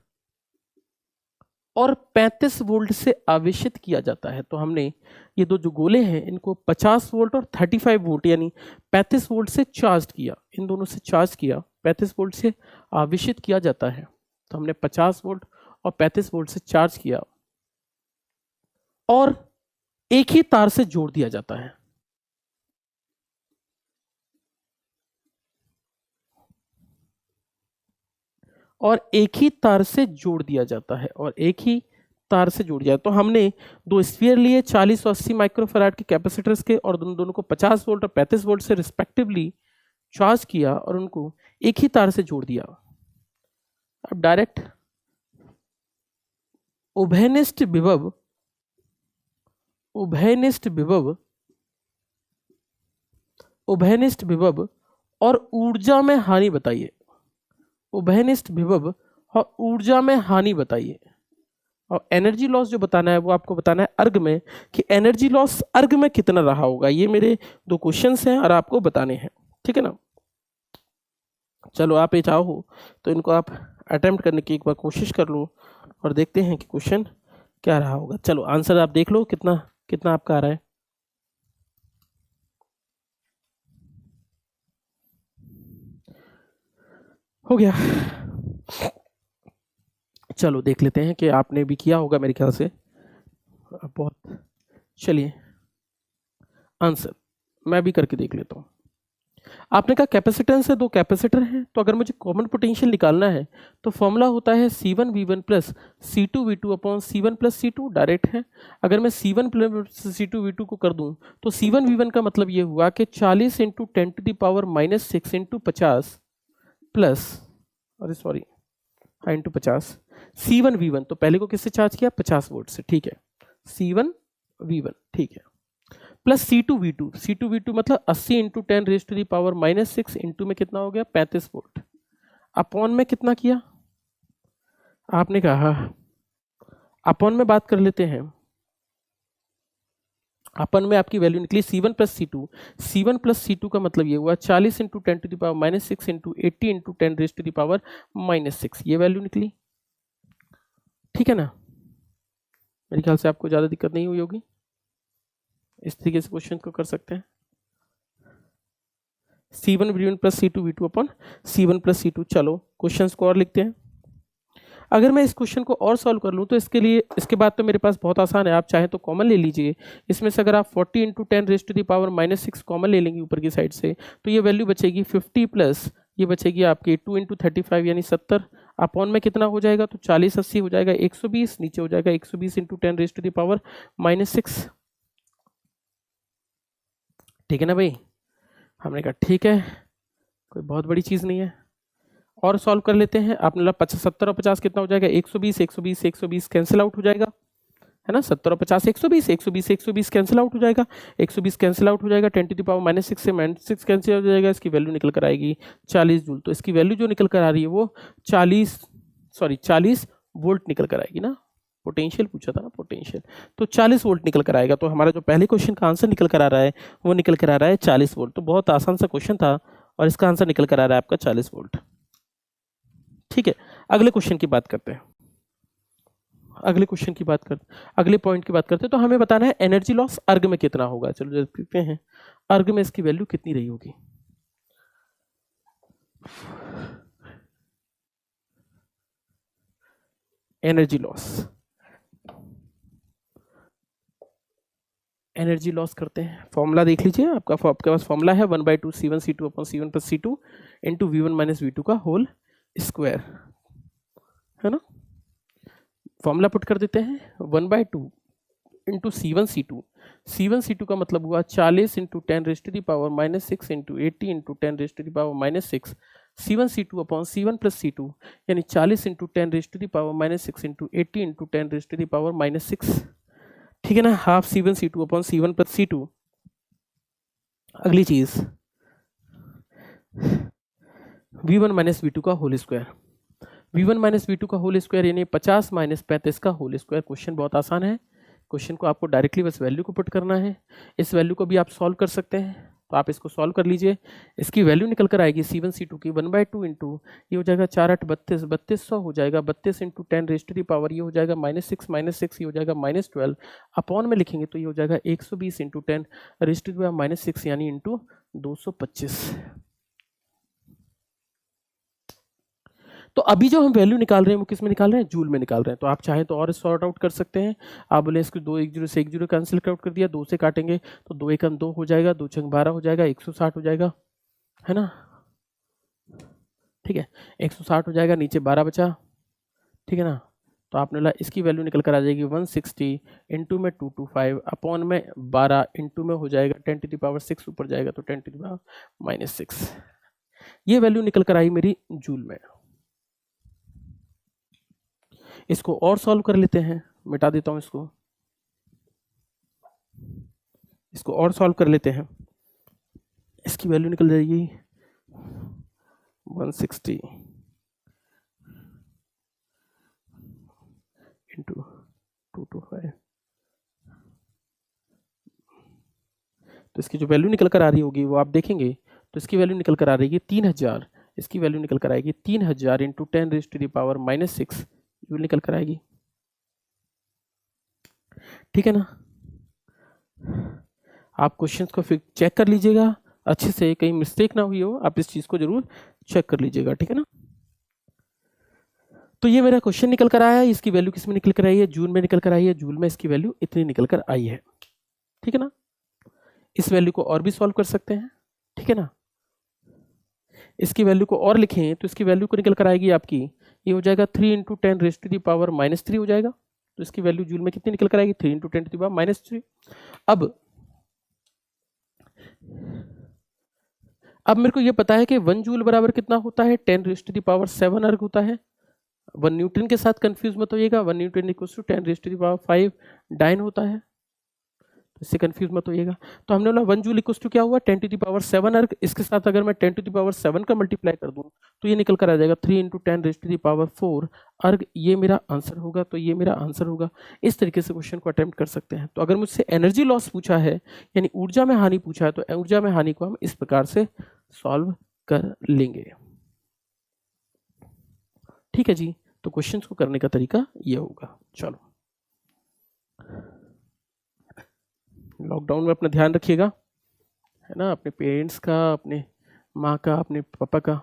और 35 वोल्ट से आवेशित किया जाता है। तो हमने ये दो जो गोले हैं इनको 50 वोल्ट और 35 वोल्ट यानी 35 वोल्ट से चार्ज किया, इन दोनों से चार्ज किया, 35 वोल्ट से आवेशित किया जाता है। तो हमने 50 वोल्ट और 35 वोल्ट से चार्ज किया और एक ही तार से जोड़ दिया जाता है। और एक ही तार से जोड़ दिया जाता है और एक ही तार से जोड़ दिया। तो हमने दो स्फीयर लिए 40 और 80 माइक्रोफैराड के कैपेसिटर्स के, और दोनों को 50 वोल्ट और 35 वोल्ट से रिस्पेक्टिवली चार्ज किया और उनको एक ही तार से जोड़ दिया। अब डायरेक्ट उभयनिष्ठ विभव और ऊर्जा में हानि बताइए। उभयनिष्ठ विभव और ऊर्जा में हानि बताइए। और एनर्जी लॉस जो बताना है वो आपको बताना है अर्ग में, कि एनर्जी लॉस अर्ग में कितना रहा होगा। ये मेरे दो क्वेश्चंस हैं और आपको बताने हैं, ठीक है ना। चलो आप ये चाहो तो इनको आप अटेम्प्ट करने की एक बार कोशिश कर लो और देखते हैं कि क्वेश्चन क्या रहा होगा। चलो आंसर आप देख लो कितना कितना आपका आ रहा है। हो गया। चलो देख लेते हैं कि आपने भी किया होगा मेरे ख्याल से बहुत। चलिए आंसर मैं भी करके देख लेता हूँ। आपने कहा कैपेसिटेंस है, दो कैपेसिटर हैं, तो अगर मुझे कॉमन पोटेंशियल निकालना है तो फॉर्मूला होता है C1V1 plus C2V2 upon C1 plus C2, direct है। अगर मैं C1 प्लस C2V2 को कर दूं तो C1V1 का मतलब ये हुआ कि 40 इंटू 10⁻⁻6 इंटू 50 प्लस, अरे सॉरी, हाँ इंटू 50 C1V1, तो पहले को किससे चार्ज किया, 50 वोल्ट से, ठीक है, C1V1, ठीक है, प्लस C2V2 मतलब 80 इंटू 10⁻⁻6 इंटू में कितना हो गया 35 वोल्ट, अपॉन में कितना किया, आपने कहा अपॉन में बात कर लेते हैं। अपन में आपकी वैल्यू निकली C1 प्लस C2 का मतलब ये हुआ 40 इंटू 10⁻⁻6 इंटू 80 इंटू 10⁻⁻6, ये वैल्यू निकली, ठीक है ना। मेरे ख्याल से आपको ज़्यादा दिक्कत नहीं हुई होगी, इस तरीके से क्वेश्चन को कर सकते हैं। C1V1 plus C2V2 upon C1 plus C2। चलो क्वेश्चन को और लिखते हैं। अगर मैं इस क्वेश्चन को और सॉल्व कर लूँ तो इसके लिए, इसके बाद तो मेरे पास बहुत आसान है, आप चाहें तो कॉमन ले लीजिए। इसमें से अगर आप 40 इंटू 10⁻⁻6 कॉमन ले लेंगे ऊपर की साइड से तो ये वैल्यू बचेगी 50 प्लस ये बचेगी आपकी 2 इंटू 35 यानी 70, अपॉन में कितना हो जाएगा, तो 40 80 हो जाएगा 120, नीचे हो जाएगा 120 इंटू 10⁻⁻6, ठीक है ना भाई। हमने कहा ठीक है, कोई बहुत बड़ी चीज़ नहीं है, और सॉल्व कर लेते हैं। आपने लगा 70 और 50 कितना हो जाएगा, 120 कैंसिल आउट हो जाएगा, है ना, 70 और 50 120 कैंसिल आउट हो जाएगा, 120 कैंसिल आउट हो जाएगा, 10⁻⁻6 से -6 कैंसिल हो जाएगा, इसकी वैल्यू निकल कर आएगी 40 जूल। तो इसकी वैल्यू जो निकल कर आ रही है वो 40 वोल्ट निकल कर आएगी ना, पोटेंशियल पूछा था ना, पोटेंशियल, तो 40 वोल्ट निकल कर आएगा। तो हमारा जो पहले क्वेश्चन का आंसर निकल कर आ रहा है वो निकल कर आ रहा है 40 वोल्ट। तो बहुत आसान सा क्वेश्चन था और इसका आंसर निकल कर आ रहा है आपका 40 वोल्ट, ठीक है। अगले क्वेश्चन की बात करते हैं, अगले क्वेश्चन की बात करते, अगले पॉइंट की बात करते हैं। तो हमें बताना है एनर्जी लॉस अर्ग में कितना होगा। चलो देखते हैं अर्ग में इसकी वैल्यू कितनी रही होगी। एनर्जी लॉस करते हैं, फॉर्मूला देख लीजिए, आपके पास फॉर्मूला है 1/2 C1 C2 upon C1 plus C2 into V1 minus V2 का होल स्क्वायर, है ना। फॉर्मूला पुट कर देते हैं 1/2 इंटू C1 C2 का मतलब हुआ 40 into 10⁻⁻6 into 80 into 10⁻⁻6 C1 C2 upon C1 plus C2 यानी 40 इंटू 10⁻⁻6 इंटू 80 इंटू 10⁻⁻6, ठीक है ना, half C1 C2 upon C1 plus C2। अगली चीज V1 माइनस V2 का whole square, V1 minus V2 का होल स्क्वायर यानी 50 माइनस 35 का होल स्क्वायर। क्वेश्चन बहुत आसान है, क्वेश्चन को आपको डायरेक्टली बस वैल्यू को पुट करना है। इस वैल्यू को भी आप सॉल्व कर सकते हैं, तो आप इसको सॉल्व कर लीजिए। इसकी वैल्यू निकल कर आएगी C1 C2 की 1/2 इंटू ये हो जाएगा 4 8 32 3200 हो जाएगा, 32 इंटू 10⁻⁻, ये हो जाएगा -6 ये हो जाएगा -12, अपॉन में लिखेंगे तो ये हो जाएगा 120 इंटू 10⁻⁻6 यानी इंटू 225। तो अभी जो हम वैल्यू निकाल रहे हैं वो किस में निकाल रहे हैं, जूल में निकाल रहे हैं। तो आप चाहें तो और सॉर्ट आउट कर सकते हैं। आप बोले इसको 2 1 0 से 1 0 कैंसिल आउट कर दिया, 2 से काटेंगे तो 2 1 2 हो जाएगा, 2 6 12 हो जाएगा, 160 हो जाएगा, है ना, ठीक है, 160 हो जाएगा, नीचे 12 बचा, ठीक है ना। तो आपने बोला इसकी वैल्यू निकल कर आ जाएगी 160 इंटू में 225 अपॉन में 12 इंटू में हो जाएगा 10⁻6 ऊपर जाएगा तो 10⁻⁻6, ये वैल्यू निकल कर आई मेरी जूल में। इसको और सॉल्व कर लेते हैं, मिटा देता हूं इसको और सॉल्व कर लेते हैं। इसकी वैल्यू निकल जाएगी 160 इंटू 225, तो इसकी जो वैल्यू निकल कर आ रही होगी वो आप देखेंगे तो इसकी वैल्यू निकल कर आ रही है 3000, इसकी वैल्यू निकल कर आएगी 3000 इंटू 10⁻⁻6 निकल कर आएगी, ठीक है ना। आप क्वेश्चंस को फिर चेक कर लीजिएगा अच्छे से, कहीं मिस्टेक ना हुई हो, आप इस चीज को जरूर चेक कर लीजिएगा, ठीक है ना। तो ये मेरा क्वेश्चन निकल कर आया है, इसकी वैल्यू किस में निकल कर आई है, जूल में निकल कर आई है, जूल में इसकी वैल्यू इतनी निकल कर आई है, ठीक है ना। इस वैल्यू को और भी सॉल्व कर सकते हैं, ठीक है ना। इसकी वैल्यू को और लिखें तो इसकी वैल्यू को निकल कर आएगी आपकी, ये हो जाएगा 3 × 10⁻³ हो जाएगा। तो इसकी वैल्यू जूल में कितनी निकल कर आएगी, 3 × 10⁻³ अब मेरे को ये पता है कि 1 जूल बराबर कितना होता है, 10⁻7 अर्ग होता है। 1 न्यूटन के साथ कंफ्यूज मत होइएगा, 1 न्यूटन = 10⁵ डाइन होता है, इससे कंफ्यूज मत होइएगा। तो हमने बोला 1 जूल = क्या हुआ, 10⁻7 अर्ग। इसके साथ अगर मैं 10⁻7 का मल्टीप्लाई कर दूं तो ये निकल कर आ जाएगा 3 × 10⁻4 अर्ग। ये मेरा आंसर होगा, तो ये मेरा आंसर होगा। इस तरीके से क्वेश्चन को अटेम्प्ट कर सकते हैं। तो अगर मुझसे एनर्जी लॉस पूछा है, यानी ऊर्जा में हानि पूछा है, तो ऊर्जा में हानि को हम इस प्रकार से सॉल्व कर लेंगे, ठीक है जी। तो क्वेश्चंस को करने का तरीका ये होगा। चलो, लॉकडाउन में अपना ध्यान रखिएगा, है ना, अपने पेरेंट्स का, अपने माँ का, अपने पापा का।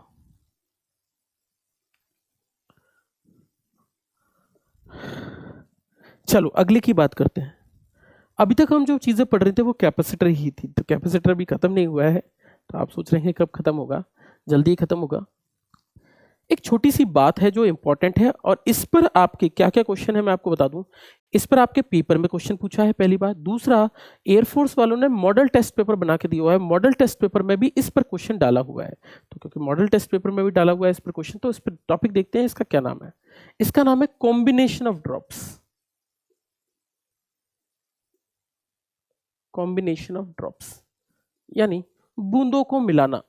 चलो अगले की बात करते हैं। अभी तक हम जो चीजें पढ़ रहे थे वो कैपेसिटर ही थी, तो कैपेसिटर अभी खत्म नहीं हुआ है। तो आप सोच रहे हैं कब खत्म होगा, जल्दी ही खत्म होगा। एक छोटी सी बात है जो इंपॉर्टेंट है, और इस पर आपके क्या क्या क्वेश्चन है मैं आपको बता दूं। इस पर आपके पेपर में क्वेश्चन पूछा है, पहली बात। दूसरा, एयरफोर्स वालों ने मॉडल टेस्ट पेपर बना के दिया हुआ है, मॉडल टेस्ट पेपर में भी इस पर क्वेश्चन डाला हुआ है। तो क्योंकि मॉडल टेस्ट पेपर में भी डाला हुआ है इस पर क्वेश्चन, तो इस पर टॉपिक देखते हैं। इसका क्या नाम है, इसका नाम है combination of drops. Combination of drops यानी बूंदों को मिलाना।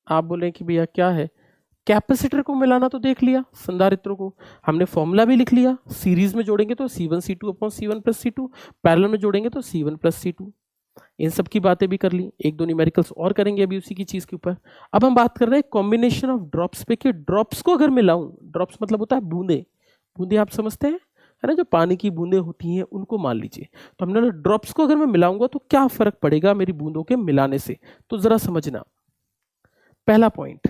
आप बोले कि भैया क्या है, कैपेसिटर को मिलाना तो देख लिया, संधारित्रों को हमने फॉर्मूला भी लिख लिया। सीरीज में जोड़ेंगे तो C1C2/C1 + C2, पैरेलल में जोड़ेंगे तो C1 + C2। इन सब की बातें भी कर ली, एक दो न्यूमेरिकल्स और करेंगे अभी उसी की चीज के ऊपर। अब हम बात कर रहे हैं कॉम्बिनेशन ऑफ ड्रॉप्स पे, कि ड्रॉप्स को अगर मिलाऊं, ड्रॉप्स मतलब होता है बूंदे, बूंदे आप समझते हैं, है ना, जो पानी की बूंदे होती हैं उनको मान लीजिए। तो हमने ड्रॉप्स को अगर मैं मिलाऊंगा तो क्या फर्क पड़ेगा मेरी बूंदों के मिलाने से, तो जरा समझना। पहला पॉइंट,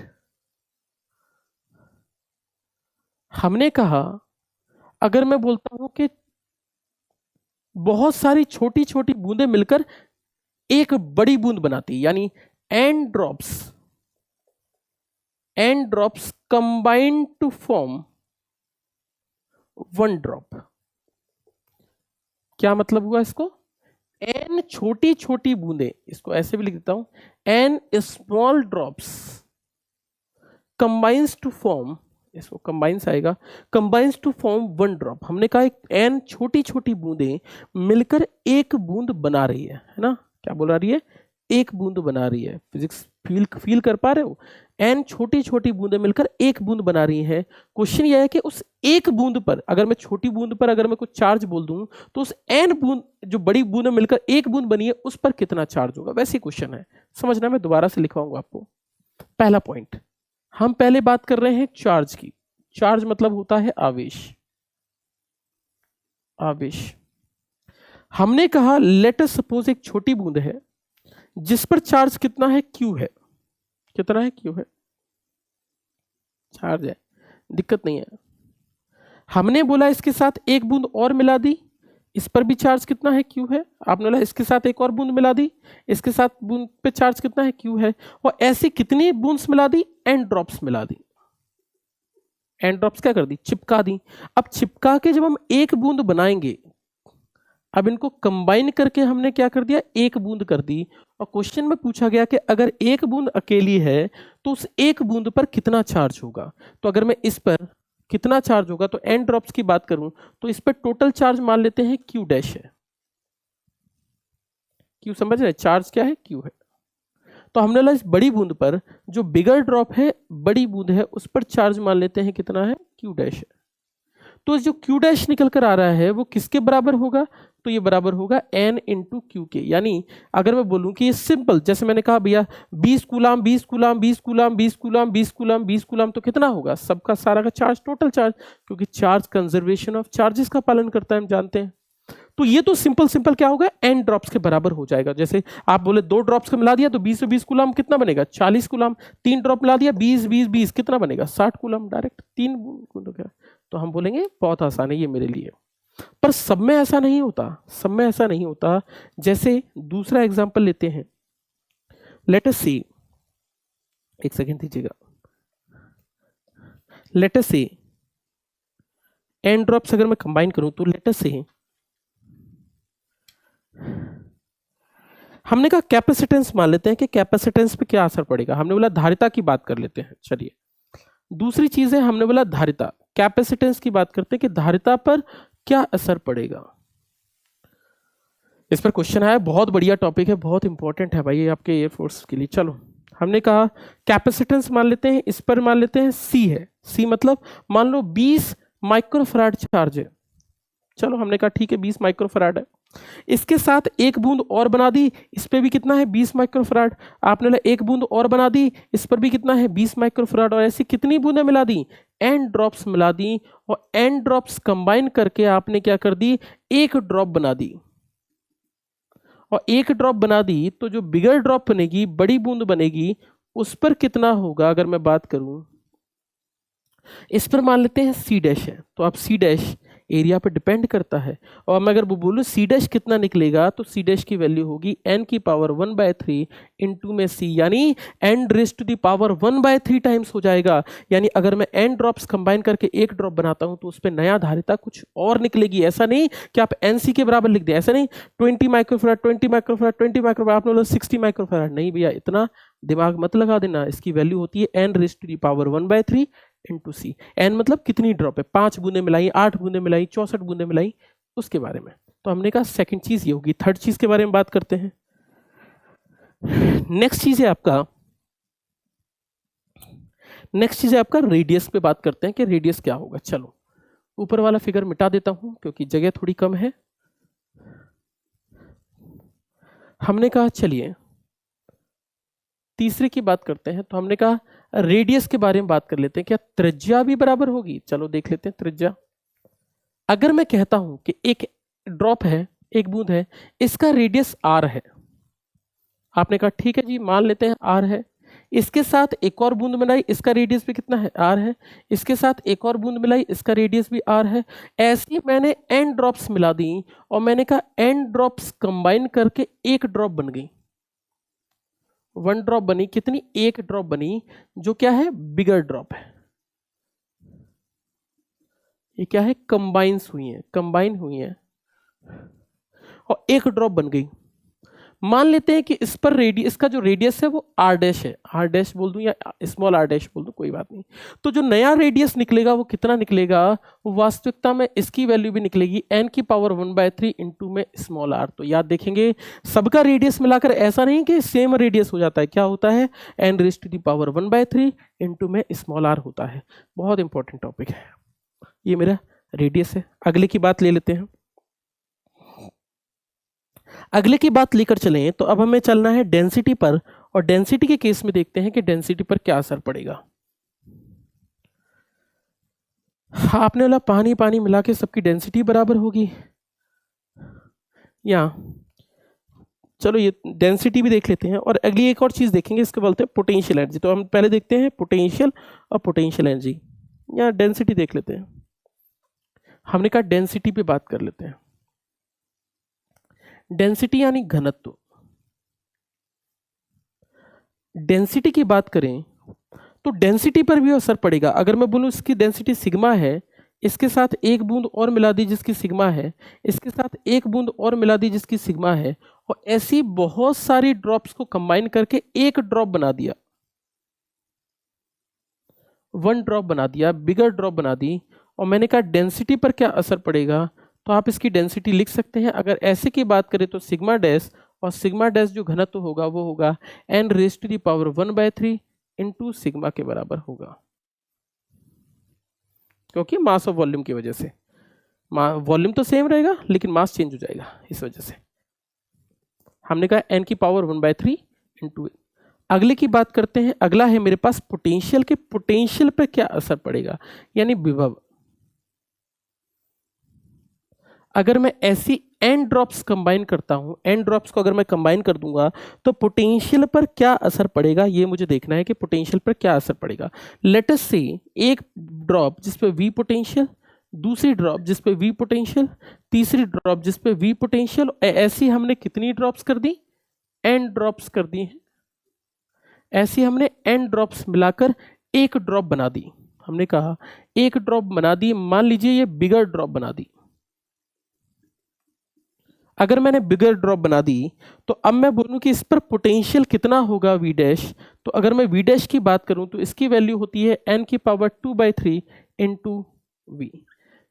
हमने कहा अगर मैं बोलता हूं कि बहुत सारी छोटी छोटी बूंदें मिलकर एक बड़ी बूंद बनाती, यानी n drops combined to form 1 drop. क्या मतलब हुआ इसको, n छोटी छोटी बूंदें, इसको ऐसे भी लिख देता हूं, n small drops combines to form, इसको कंबाइंस आएगा, कंबाइंस टू फॉर्म 1 ड्रॉप। हमने कहा एक n छोटी छोटी बूंदें मिलकर एक बूंद बना रही है ना, क्या बोला रही है, एक बूंद बना रही है। फिजिक्स फील कर पा रहे हो, n छोटी छोटी बूंदें मिलकर एक बूंद बना रही हैं। क्वेश्चन यह है कि उस एक बूंद पर, अगर मैं छोटी बूंद पर अगर मैं कुछ चार्ज बोल दूं तो उस n बूंद, जो बड़ी बूंद मिलकर एक बूंद बनी है, उस पर कितना चार्ज होगा, वैसे क्वेश्चन है। समझना, मैं दोबारा से लिखवाऊंगा आपको। पहला पॉइंट, हम पहले बात कर रहे हैं चार्ज की। चार्ज मतलब होता है आवेश, आवेश। हमने कहा लेट अस सपोज एक छोटी बूंद है जिस पर चार्ज कितना है, Q है। कितना है, Q है, चार्ज है, दिक्कत नहीं है। हमने बोला इसके साथ एक बूंद और मिला दी, इस पर भी चार्ज कितना है, Q है। आपने बोला इसके साथ एक और बूंद मिला दी, इसके साथ बूंद पे चार्ज कितना है, Q है। और ऐसी कितनी बूंद्स मिला दी, n ड्रॉप्स मिला दी। n ड्रॉप्स क्या कर दी, चिपका दी। अब चिपका के जब हम एक बूंद बनाएंगे, अब इनको कंबाइन करके हमने क्या कर दिया, एक बूंद कर दी। और क्वेश्चन में पूछा गया कि अगर एक बूंद अकेली है तो उस एक बूंद पर कितना चार्ज होगा। तो अगर मैं इस पर कितना चार्ज होगा, तो n ड्रॉप्स की बात करूं तो इस पर टोटल चार्ज मान लेते हैं Q डैश है। Q समझ रहे, चार्ज क्या है, Q है। तो हमने बोला इस बड़ी बूंद पर, जो बिगर ड्रॉप है, बड़ी बूंद है, उस पर चार्ज मान लेते हैं कितना है, Q डैश है। तो जो Q डैश निकल कर आ रहा है वो किसके बराबर होगा, तो ये बराबर होगा n × Q के। यानी अगर मैं बोलूं कि ये सिंपल, जैसे मैंने कहा भैया 20 coulomb 20 coulomb 20 coulomb 20 coulomb 20 coulomb 20 coulomb, तो कितना होगा, सबका सारा का चार्ज, टोटल चार्ज, क्योंकि चार्ज कंजर्वेशन ऑफ चार्जेस का पालन करता है, हम जानते हैं। तो ये तो सिंपल सिंपल क्या होगा, n ड्रॉप्स के बराबर हो जाएगा। जैसे आप बोले 2 ड्रॉप्स को मिला दिया तो 20 से 20 कूलम कितना बनेगा, 40 कूलम। 3 ड्रॉप मिला दिया 20 20 20 कितना बनेगा, 60 कूलम डायरेक्ट। 3 कूलम, तो हम बोलेंगे बहुत आसान है ये मेरे लिए। पर सब में ऐसा नहीं होता, सब में ऐसा नहीं होता। जैसे दूसरा एग्जांपल लेते हैं, लेट अस सी, एक सेकंड दीजिएगा, लेट अस सी n ड्रॉप्स अगर मैं कंबाइन करूं तो लेट अस सी, हमने कहा कैपेसिटेंस मान लेते हैं कि कैपेसिटेंस पे क्या असर पड़ेगा। हमने बोला धारिता की बात कर लेते हैं। चलिए दूसरी चीज है, हमने बोला धारिता, कैपेसिटेंस की बात करते हैं कि धारिता पर क्या असर पड़ेगा। इस पर क्वेश्चन आया, बहुत बढ़िया टॉपिक है, बहुत इंपॉर्टेंट है भाई ये आपके एयरफोर्स के लिए। चलो हमने कहा कैपेसिटेंस मान लेते हैं, इस पर मान लेते हैं C है। C मतलब मान लो 20 माइक्रोफैराड चार्ज है। चलो हमने कहा ठीक है 20 माइक्रोफैराड है। इसके साथ एक बूंद और बना दी, इस पे भी कितना है 20 माइक्रोफैराड। आपने बोला एक बूंद और बना दी, इस पर भी कितना है 20 माइक्रोफैराड। और ऐसी कितनी बूंदें मिला दी, n ड्रॉप्स मिला दी। और n ड्रॉप्स कंबाइन करके आपने क्या कर दी, एक ड्रॉप बना दी। और एक ड्रॉप बना दी तो जो बिगर ड्रॉप बनेगी, बड़ी बूंद बनेगी, उस पर कितना होगा अगर मैं बात करूं, इस पर मान लेते हैं C डैश है। तो आप C डैश एरिया पर डिपेंड करता है। और मैं अगर बोलूँ C डैश कितना निकलेगा, तो C डैश की वैल्यू होगी n की पावर 1/3 इंटू में C, यानी n raise to the power 1/3 times हो जाएगा। यानी अगर मैं n ड्रॉप्स कंबाइन करके एक ड्रॉप बनाता हूं तो उस पर नया धारिता कुछ और निकलेगी। ऐसा नहीं कि आप NC के बराबर लिख दें, ऐसा नहीं 20 माइक्रोफैराड 20 माइक्रोफैराड 20 माइक्रोफैराड, आपने बोला 60 माइक्रोफैराड। नहीं भैया, इतना दिमाग मत लगा देना। इसकी वैल्यू होती है n raise to the power 1/3 into C। n मतलब कितनी ड्रॉप है, 5 बूंदें मिलाई, 8 बूंदें मिलाई, 64 बूंदें मिलाई, उसके बारे में। तो हमने कहा सेकंड चीज ये होगी। थर्ड चीज के बारे में बात करते हैं। नेक्स्ट चीज है आपका रेडियस पे बात करते हैं कि रेडियस क्या होगा। चलो ऊपर वाला फिगर मिटा देता हूं क्योंकि जगह थोड़ी कम है। हमने कहा चलिए तीसरे की बात करते हैं। तो हमने कहा रेडियस के बारे में बात कर लेते हैं, क्या त्रिज्या भी बराबर होगी। चलो देख लेते हैं त्रिज्या। अगर मैं कहता हूं कि एक ड्रॉप है, एक बूंद है, इसका रेडियस r है। आपने कहा ठीक है जी, मान लेते हैं r है। इसके साथ एक और बूंद मिलाई, इसका रेडियस भी कितना है, r है। इसके साथ एक और बूंद मिलाई, इसका रेडियस भी r है। ऐसे मैंने n ड्रॉप्स मिला दी और मैंने कहा n ड्रॉप्स कंबाइन करके एक ड्रॉप बन गई। 1 ड्रॉप बनी, कितनी, एक ड्रॉप बनी, जो क्या है, बिगर ड्रॉप है। ये क्या है, कंबाइन हुई है और एक ड्रॉप बन गई। मान लेते हैं कि इस पर इसका जो रेडियस है वो r डैश है। r डैश बोल दूं या स्मॉल r डैश बोल दूं, कोई बात नहीं। तो जो नया रेडियस निकलेगा वो कितना निकलेगा, वास्तविकता में इसकी वैल्यू भी निकलेगी n की पावर 1/3 इंटू में स्मॉल r। तो याद देखेंगे सबका रेडियस मिलाकर ऐसा नहीं कि सेम रेडियस हो जाता है, क्या होता है, n raise to the power 1/3 into में स्मॉल r होता है। बहुत इंपॉर्टेंट टॉपिक है ये, मेरा रेडियस है। अगले की बात ले लेते हैं। अगले की बात लेकर चलें तो अब हमें चलना है डेंसिटी पर। और डेंसिटी के केस में देखते हैं कि डेंसिटी पर क्या असर पड़ेगा। आपने बोला पानी पानी मिला के सबकी डेंसिटी बराबर होगी, या चलो ये डेंसिटी भी देख लेते हैं। और अगली एक और चीज देखेंगे, इसको बोलते हैं पोटेंशियल एनर्जी। तो हम पहले देखते हैं पोटेंशियल और पोटेंशियल एनर्जी, या डेंसिटी देख लेते हैं। हमने कहा डेंसिटी पे बात कर लेते हैं। डेंसिटी यानी घनत्व। डेंसिटी की बात करें तो डेंसिटी पर भी असर पड़ेगा। अगर मैं बोलूं इसकी डेंसिटी सिग्मा है, इसके साथ एक बूंद और मिला दी जिसकी सिग्मा है, इसके साथ एक बूंद और मिला दी जिसकी सिग्मा है, और ऐसी बहुत सारी ड्रॉप्स को कंबाइन करके एक ड्रॉप बना दिया, 1 ड्रॉप बना दिया, बिगर ड्रॉप बना दी। और मैंने कहा डेंसिटी पर क्या असर पड़ेगा, तो आप इसकी डेंसिटी लिख सकते हैं। अगर ऐसे की बात करें तो सिग्मा डैश, और सिग्मा डैश जो घनत्व होगा वो होगा n raise to the power 1/3 into sigma के बराबर होगा, क्योंकि मास ऑफ वॉल्यूम की वजह से। वॉल्यूम तो सेम रहेगा लेकिन मास चेंज हो जाएगा, इस वजह से हमने कहा n की पावर 1/3 इंटू। अगले की बात करते हैं। अगला है मेरे पास पोटेंशियल के। पोटेंशियल पे क्या असर पड़ेगा, यानी विभव। अगर मैं ऐसी n ड्रॉप्स कंबाइन करता हूं, n ड्रॉप्स को अगर मैं कंबाइन कर दूंगा तो पोटेंशियल पर क्या असर पड़ेगा, ये मुझे देखना है कि पोटेंशियल पर क्या असर पड़ेगा। लेट अस से एक ड्रॉप जिस पे V पोटेंशियल, दूसरी ड्रॉप जिस पे V पोटेंशियल, तीसरी ड्रॉप जिस पे V पोटेंशियल, ऐसी हमने कितनी ड्रॉप्स कर दी, n ड्रॉप्स कर दी हैं। ऐसी हमने n ड्रॉप्स मिलाकर एक ड्रॉप बना दी। हमने कहा एक ड्रॉप बना दी, मान लीजिए ये बिगर ड्रॉप बना दी। अगर मैंने बिगर ड्रॉप बना दी तो अब मैं बोलूं कि इस पर पोटेंशियल कितना होगा V डैश। तो अगर मैं V डैश की बात करूं तो इसकी वैल्यू होती है n की पावर 2/3 इंटू V।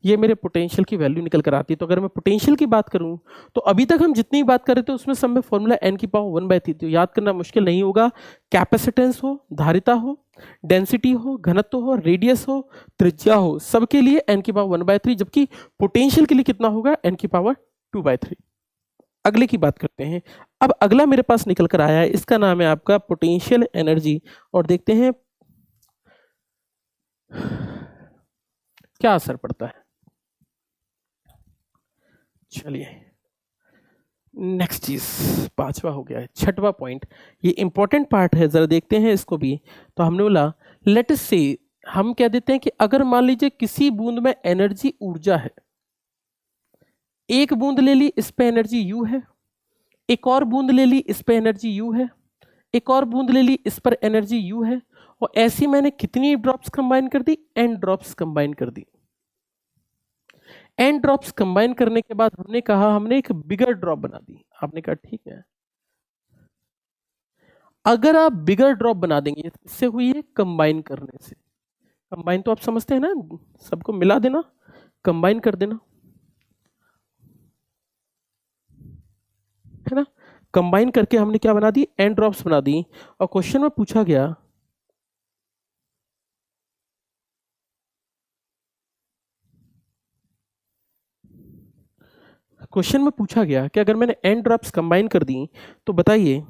ये मेरे पोटेंशियल की वैल्यू निकल कर आती है। तो अगर मैं पोटेंशियल की बात करूं तो अभी तक हम जितनी बात कर रहे थे उसमें सब में फॉर्मूला n की पावर 1/3, तो याद करना मुश्किल नहीं होगा। कैपेसिटेंस हो, धारिता हो, डेंसिटी हो, घनत्व हो, रेडियस हो, त्रिज्या हो, सबके लिए n की पावर 1/3, जबकि पोटेंशियल के लिए कितना होगा, n की पावर 2/3। अगले की बात करते हैं। अब अगला मेरे पास निकल कर आया है, इसका नाम है आपका पोटेंशियल एनर्जी, और देखते हैं क्या असर पड़ता है। चलिए नेक्स्ट चीज, पांचवा हो गया है, छठवां पॉइंट, ये इंपॉर्टेंट पार्ट है, जरा देखते हैं इसको भी। तो हमने बोला लेट अस से, हम कह देते हैं कि अगर मान लीजिए किसी बूंद में एनर्जी ऊर्जा है, एक बूंद ले ली इस पे एनर्जी U है, एक और बूंद ले ली इस पे एनर्जी U है, एक और बूंद ले ली इस पर एनर्जी U है, और ऐसी मैंने कितनी ड्रॉप्स कंबाइन कर दी, n ड्रॉप्स कंबाइन कर दी। n ड्रॉप्स कंबाइन करने के बाद हमने कहा हमने एक बिगर ड्रॉप बना दी। आपने कहा ठीक है, अगर आप बिगर ड्रॉप बना देंगे, इससे हुई है कंबाइन करने से। कंबाइन तो आप समझते हैं ना, सबको मिला देना, कंबाइन कर देना, है ना। कंबाइन करके हमने क्या बना दी, n ड्रॉप्स बना दी। और क्वेश्चन में पूछा गया कि अगर मैंने n ड्रॉप्स कंबाइन कर दी तो बताइए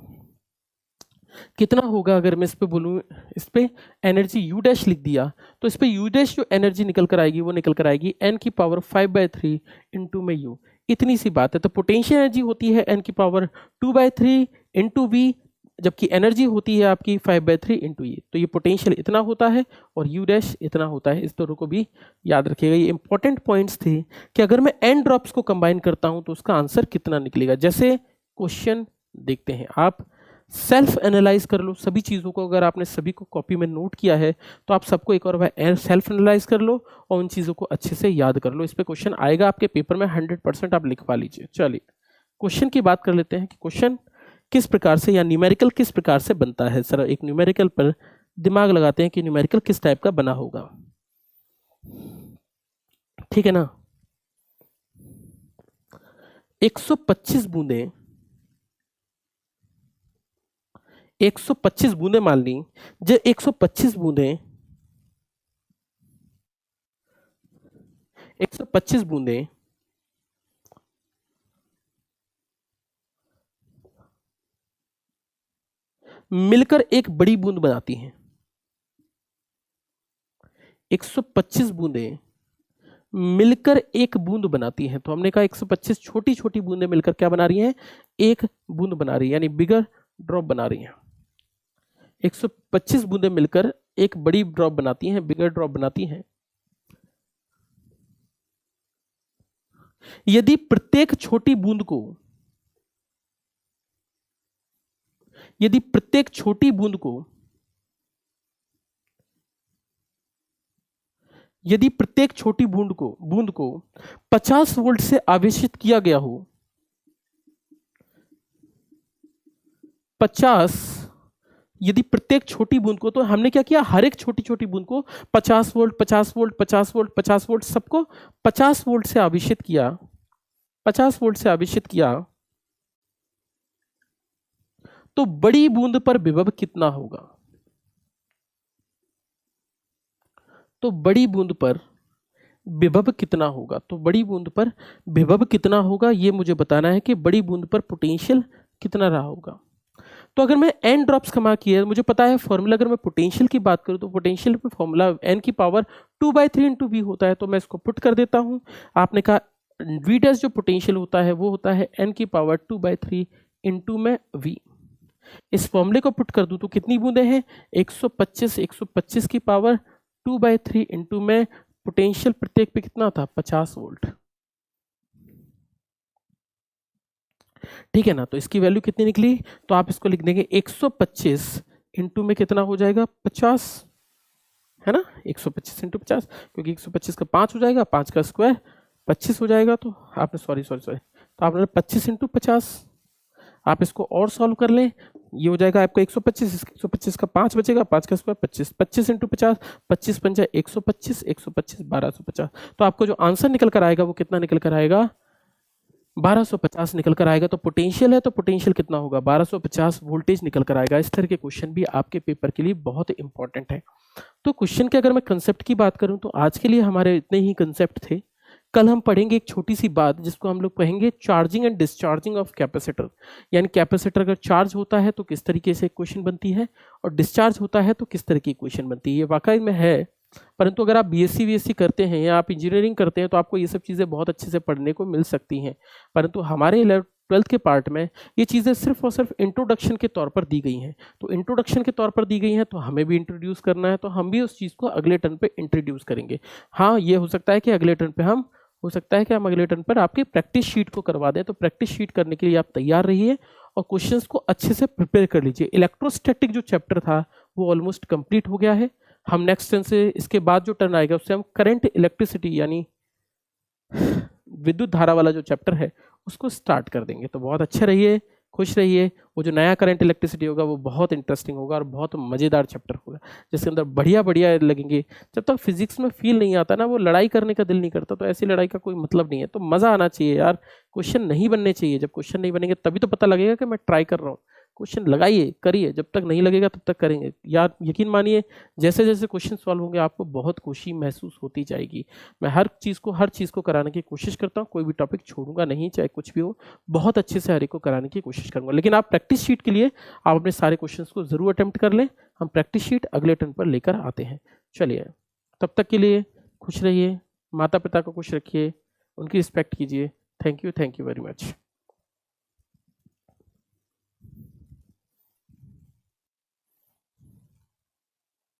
कितना होगा। अगर मैं इस पे बोलूं, इस पे एनर्जी U डैश लिख दिया तो इस पे U डैश जो एनर्जी निकल कर आएगी वो निकल कर आएगी n की पावर 5/3 इंटू में U। इतनी सी बात है। तो पोटेंशियल एनर्जी होती है n की पावर 2/3 इंटू V, जबकि एनर्जी होती है आपकी 5/3 इंटू ये। तो ये पोटेंशियल इतना होता है और U डैश इतना होता है। इस दोनों को भी याद रखिएगा। ये इंपॉर्टेंट पॉइंट्स थे कि अगर मैं n ड्रॉप्स को कंबाइन करता हूं तो उसका आंसर कितना निकलेगा। जैसे क्वेश्चन देखते हैं, आप सेल्फ एनालाइज कर लो सभी चीज़ों को। अगर आपने सभी को कॉपी में नोट किया है तो आप सबको एक और बार सेल्फ एनालाइज कर लो और उन चीज़ों को अच्छे से याद कर लो। इस पे क्वेश्चन आएगा आपके पेपर में, 100% आप लिखवा लीजिए। चलिए क्वेश्चन की बात कर लेते हैं कि क्वेश्चन किस प्रकार से या न्यूमेरिकल किस प्रकार से बनता है। सर एक न्यूमेरिकल पर दिमाग लगाते हैं कि न्यूमेरिकल किस टाइप का बना होगा, ठीक है ना। 125 बूंदें, 125 बूंदें मान ली। जो 125 बूंदें, 125 बूंदें मिलकर एक बड़ी बूंद बनाती हैं। 125 बूंदें मिलकर एक बूंद बनाती हैं। तो हमने कहा 125 छोटी छोटी बूंदें मिलकर क्या बना रही हैं, एक बूंद बना रही है, यानी बिगर ड्रॉप बना रही हैं। 125 बूंदें मिलकर एक बड़ी ड्रॉप बनाती हैं, बिगर ड्रॉप बनाती हैं। यदि प्रत्येक छोटी बूंद को, यदि प्रत्येक छोटी बूंद को, यदि प्रत्येक छोटी बूंद को 50 वोल्ट से आवेशित किया गया हो, 50, यदि प्रत्येक छोटी बूंद को, तो हमने क्या किया, हर एक छोटी छोटी बूंद को 50 वोल्ट 50 वोल्ट 50 वोल्ट 50 वोल्ट सबको 50 वोल्ट से आवेशित किया, 50 वोल्ट से आवेशित किया, तो बड़ी बूंद पर विभव कितना होगा। तो बड़ी बूंद पर विभव कितना होगा, तो बड़ी बूंद पर विभव कितना होगा ये मुझे बताना है कि बड़ी बूंद पर पोटेंशियल कितना रहा होगा। तो अगर मैं n ड्रॉप्स कमा किया, मुझे पता है फॉर्मूला, अगर मैं पोटेंशियल की बात करूं तो पोटेंशियल पे फॉर्मूला n की पावर 2/3 इंटू V होता है। तो मैं इसको पुट कर देता हूं। आपने कहा V डैश जो पोटेंशियल होता है वो होता है n की पावर 2/3 इंटू में V। इस फॉर्मूले को पुट कर दूं तो कितनी बूंदें हैं, 125 की पावर 2/3 इंटू में पोटेंशियल प्रत्येक पे कितना था, 50 वोल्ट। ठीक है ना, तो इसकी वैल्यू कितनी निकली, तो आप इसको लिख देंगे 125 इंटू में कितना हो जाएगा, 50, है ना, 125 इंटू 50, क्योंकि 125 का 5 हो जाएगा, 5 का स्क्वायर 25 हो जाएगा, तो आपने सॉरी तो आपने 25 इंटू 50। आप इसको और सॉल्व कर लें, ये हो जाएगा आपका 125, 125 का 5 बचेगा, 5 का स्क्वायर 25, 25 इंटू 50, 25 पंजा 125, 125 1250। तो आपको जो आंसर निकल कर आएगा वो कितना निकल कर आएगा, 1250 निकल कर आएगा। तो पोटेंशियल है तो पोटेंशियल कितना होगा, 1250 वोल्टेज निकल कर आएगा। इस तरह के क्वेश्चन भी आपके पेपर के लिए बहुत इंपॉर्टेंट है। तो क्वेश्चन के अगर मैं कंसेप्ट की बात करूं तो आज के लिए हमारे इतने ही कंसेप्ट थे। कल हम पढ़ेंगे एक छोटी सी बात जिसको हम लोग कहेंगे charging and discharging of capacitor, यानी कैपेसिटर अगर चार्ज होता है तो किस तरीके से इक्वेशन बनती है और डिस्चार्ज होता है तो किस तरह की इक्वेशन बनती है। ये वाकई में है, परंतु अगर आप बीएससी करते हैं या आप इंजीनियरिंग करते हैं तो आपको ये सब चीज़ें बहुत अच्छे से पढ़ने को मिल सकती हैं, परंतु हमारे 12th के पार्ट में ये चीज़ें सिर्फ और सिर्फ इंट्रोडक्शन के तौर पर दी गई हैं। तो इंट्रोडक्शन के तौर पर दी गई हैं तो हमें भी इंट्रोड्यूस करना है, तो हम भी उस चीज़ को अगले टर्न पे इंट्रोड्यूस करेंगे। हाँ, ये हो सकता है कि अगले टर्न पे हम अगले टर्न पर आपकी प्रैक्टिस शीट को करवा दें। तो प्रैक्टिस शीट करने के लिए आप तैयार रहिए और क्वेश्चंस को अच्छे से प्रिपेयर कर लीजिए। इलेक्ट्रोस्टैटिक जो चैप्टर था वो ऑलमोस्ट कंप्लीट हो गया है। हम नेक्स्ट टर्न से, इसके बाद जो टर्न आएगा उससे हम करंट इलेक्ट्रिसिटी यानी विद्युत धारा वाला जो चैप्टर है उसको स्टार्ट कर देंगे। तो बहुत अच्छे रहिए, खुश रहिए। वो जो नया करंट इलेक्ट्रिसिटी होगा वो बहुत इंटरेस्टिंग होगा और बहुत मज़ेदार चैप्टर होगा जिसके अंदर बढ़िया बढ़िया लगेंगे। जब तक फिजिक्स में फील नहीं आता ना, वो लड़ाई करने का दिल नहीं करता, तो ऐसी लड़ाई का कोई मतलब नहीं है। तो मज़ा आना चाहिए यार, क्वेश्चन नहीं बनने चाहिए। जब क्वेश्चन नहीं बनेंगे तभी तो पता लगेगा कि मैं ट्राई कर रहा हूँ। क्वेश्चन लगाइए, करिए, जब तक नहीं लगेगा तब तक करेंगे यार। यकीन मानिए, जैसे जैसे क्वेश्चन सॉल्व होंगे आपको बहुत खुशी महसूस होती जाएगी। मैं हर चीज़ को कराने की कोशिश करता हूँ, कोई भी टॉपिक छोड़ूंगा नहीं, चाहे कुछ भी हो, बहुत अच्छे से हर एक को कराने की कोशिश करूंगा। लेकिन आप प्रैक्टिस शीट के लिए आप अपने सारे क्वेश्चंस को जरूर अटेम्प्ट कर लें। हम प्रैक्टिस शीट अगले टर्न पर लेकर आते हैं। चलिए, तब तक के लिए खुश रहिए, माता पिता को खुश रखिए, उनकी रिस्पेक्ट कीजिए। Thank you very much.